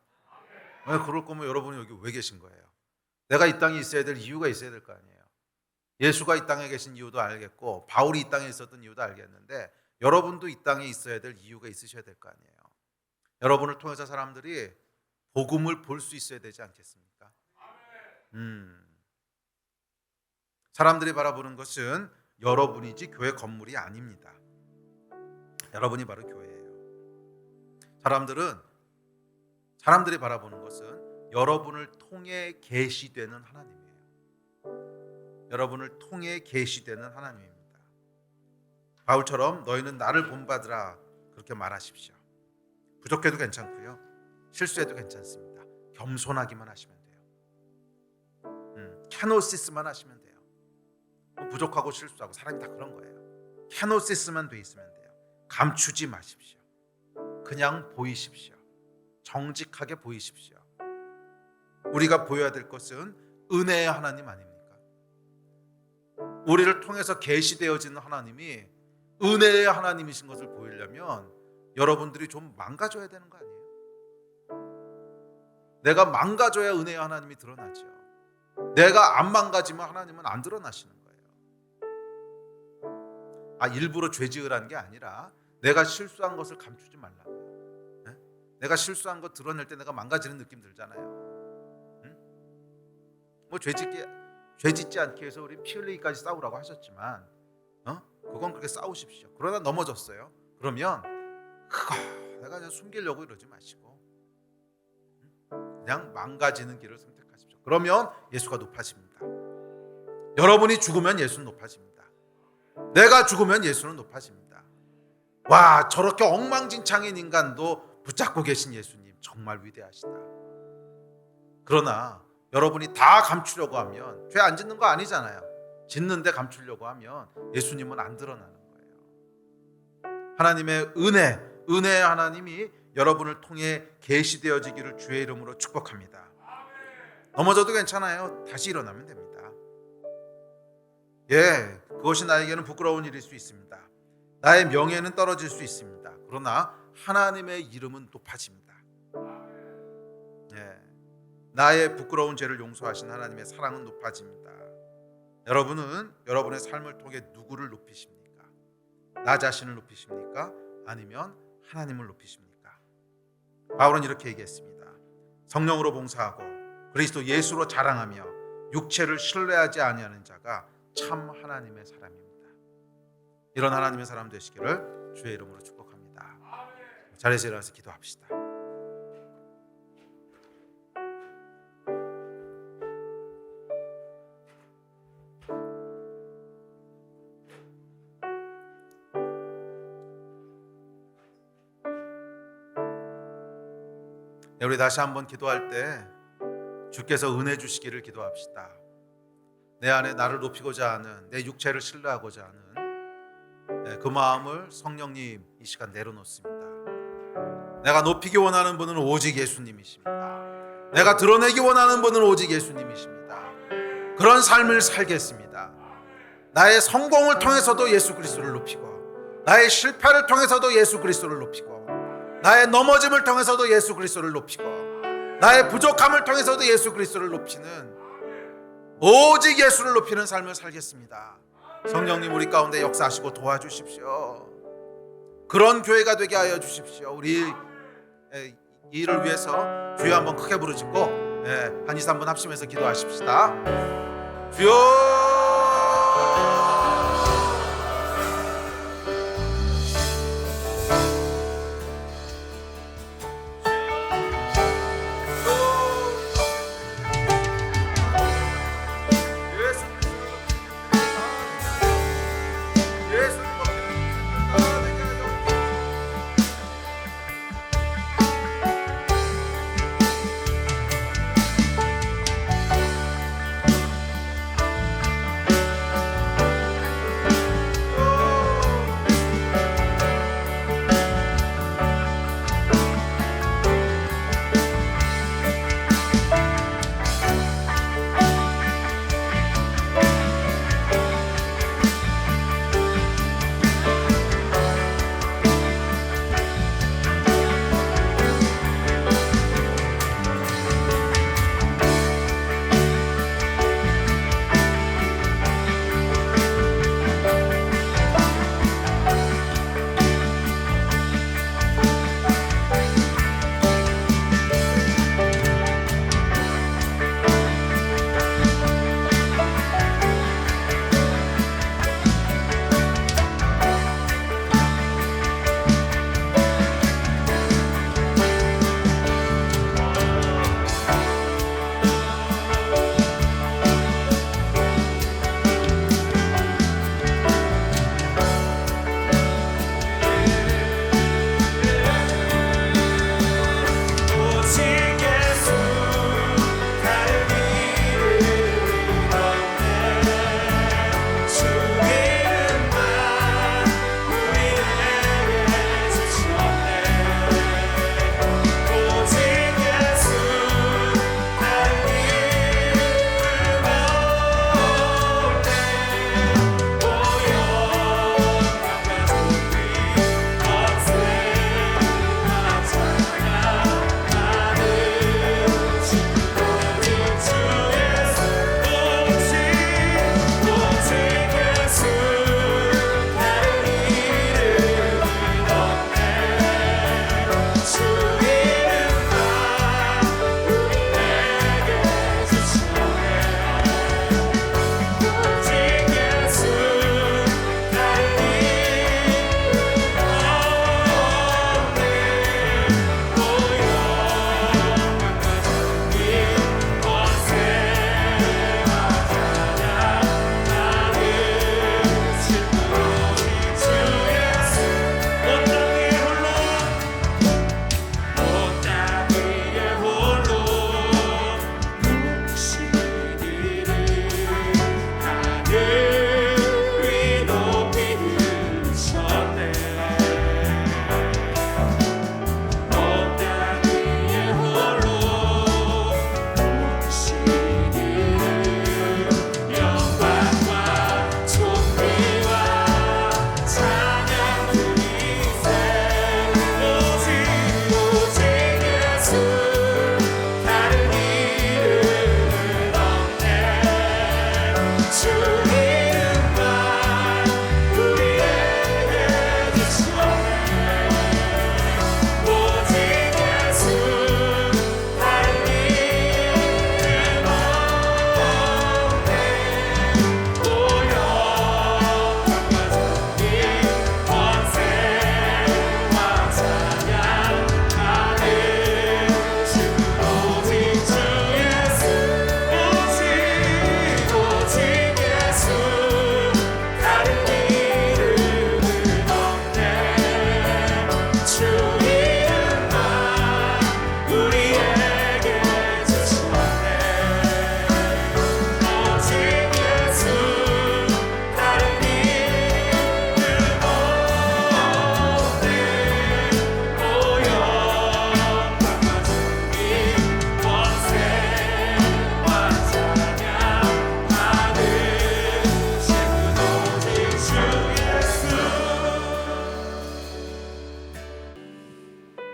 그럴 거면 여러분이 여기 왜 계신 거예요? 내가 이 땅에 있어야 될 이유가 있어야 될 거 아니에요. 예수가 이 땅에 계신 이유도 알겠고, 바울이 이 땅에 있었던 이유도 알겠는데, 여러분도 이 땅에 있어야 될 이유가 있으셔야 될 거 아니에요. 여러분을 통해서 사람들이 복음을 볼 수 있어야 되지 않겠습니까? 사람들이 바라보는 것은 여러분이지 교회 건물이 아닙니다. 여러분이 바로 교회예요. 사람들이 바라보는 것은 여러분을 통해 계시되는 하나님이에요. 여러분을 통해 계시되는 하나님입니다. 바울처럼 너희는 나를 본받으라 그렇게 말하십시오. 부족해도 괜찮고요, 실수해도 괜찮습니다. 겸손하기만 하시면 돼요. 캐노시스만 하시면 돼요. 부족하고 실수하고 사람이 다 그런 거예요. 캐노시스만 돼 있으면 돼요. 감추지 마십시오. 그냥 보이십시오. 정직하게 보이십시오. 우리가 보여야 될 것은 은혜의 하나님 아닙니까? 우리를 통해서 계시되어지는 하나님이 은혜의 하나님이신 것을 보이려면 여러분들이 좀 망가져야 되는 거 아니에요? 내가 망가져야 은혜의 하나님이 드러나죠. 내가 안 망가지면 하나님은 안 드러나시는 거예요. 일부러 죄 지으라는 게 아니라 내가 실수한 것을 감추지 말라고요. 내가 실수한 거 드러낼 때 내가 망가지는 느낌 들잖아요. 뭐 죄 짓지 않기 위해서 우리 피 흘리기까지 싸우라고 하셨지만, 그건 그렇게 싸우십시오. 그러다 넘어졌어요. 그러면 그거 내가 그냥 숨기려고 이러지 마시고 그냥 망가지는 길을 선택하십시오. 그러면 예수가 높아집니다. 여러분이 죽으면 예수는 높아집니다. 내가 죽으면 예수는 높아집니다. 와, 저렇게 엉망진창인 인간도 붙잡고 계신 예수님 정말 위대하시다. 그러나 여러분이 다 감추려고 하면, 죄 안 짓는 거 아니잖아요. 짓는데 감추려고 하면 예수님은 안 드러나는 거예요. 하나님의 은혜의 하나님이 여러분을 통해 계시되어지기를 주의 이름으로 축복합니다. 넘어져도 괜찮아요. 다시 일어나면 됩니다. 그것이 나에게는 부끄러운 일일 수 있습니다. 나의 명예는 떨어질 수 있습니다. 그러나 하나님의 이름은 높아집니다. 나의 부끄러운 죄를 용서하신 하나님의 사랑은 높아집니다. 여러분은 여러분의 삶을 통해 누구를 높이십니까? 나 자신을 높이십니까? 아니면 하나님을 높이십니까? 바울은 이렇게 얘기했습니다. 성령으로 봉사하고 그리스도 예수로 자랑하며 육체를 신뢰하지 아니하는 자가 참 하나님의 사람입니다. 이런 하나님의 사람 되시기를 주의 이름으로 축복합니다. 자리에서 일어나서 기도합시다. 우리 다시 한번 기도할 때 주께서 은혜 주시기를 기도합시다. 내 안에 나를 높이고자 하는, 내 육체를 신뢰하고자 하는 그 마음을 성령님 이 시간 내려놓습니다. 내가 높이기 원하는 분은 오직 예수님이십니다. 내가 드러내기 원하는 분은 오직 예수님이십니다. 그런 삶을 살겠습니다. 나의 성공을 통해서도 예수 그리스도를 높이고, 나의 실패를 통해서도 예수 그리스도를 높이고, 나의 넘어짐을 통해서도 예수 그리스도를 높이고, 나의 부족함을 통해서도 예수 그리스도를 높이는, 오직 예수를 높이는 삶을 살겠습니다. 성령님 우리 가운데 역사하시고 도와주십시오. 그런 교회가 되게 하여 주십시오. 우리 이 일을 위해서 주여 한번 크게 부르짖고 한 2, 3분 합심해서 기도하십시다. 주여,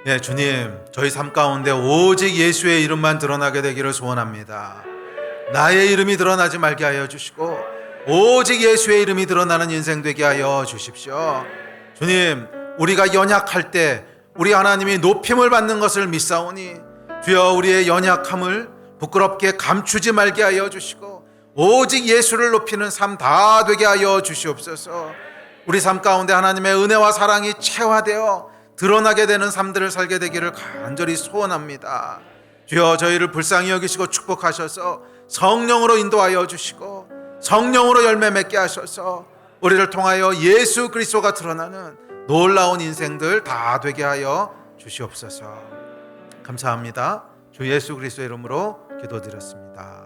네, 주님, 저희 삶 가운데 오직 예수의 이름만 드러나게 되기를 소원합니다. 나의 이름이 드러나지 말게 하여 주시고 오직 예수의 이름이 드러나는 인생 되게 하여 주십시오. 주님, 우리가 연약할 때 우리 하나님이 높임을 받는 것을 믿사오니 주여 우리의 연약함을 부끄럽게 감추지 말게 하여 주시고 오직 예수를 높이는 삶 다 되게 하여 주시옵소서. 우리 삶 가운데 하나님의 은혜와 사랑이 체화되어 드러나게 되는 삶들을 살게 되기를 간절히 소원합니다. 주여 저희를 불쌍히 여기시고 축복하셔서 성령으로 인도하여 주시고 성령으로 열매 맺게 하셔서 우리를 통하여 예수 그리스도가 드러나는 놀라운 인생들 다 되게 하여 주시옵소서. 감사합니다. 주 예수 그리스도의 이름으로 기도드렸습니다.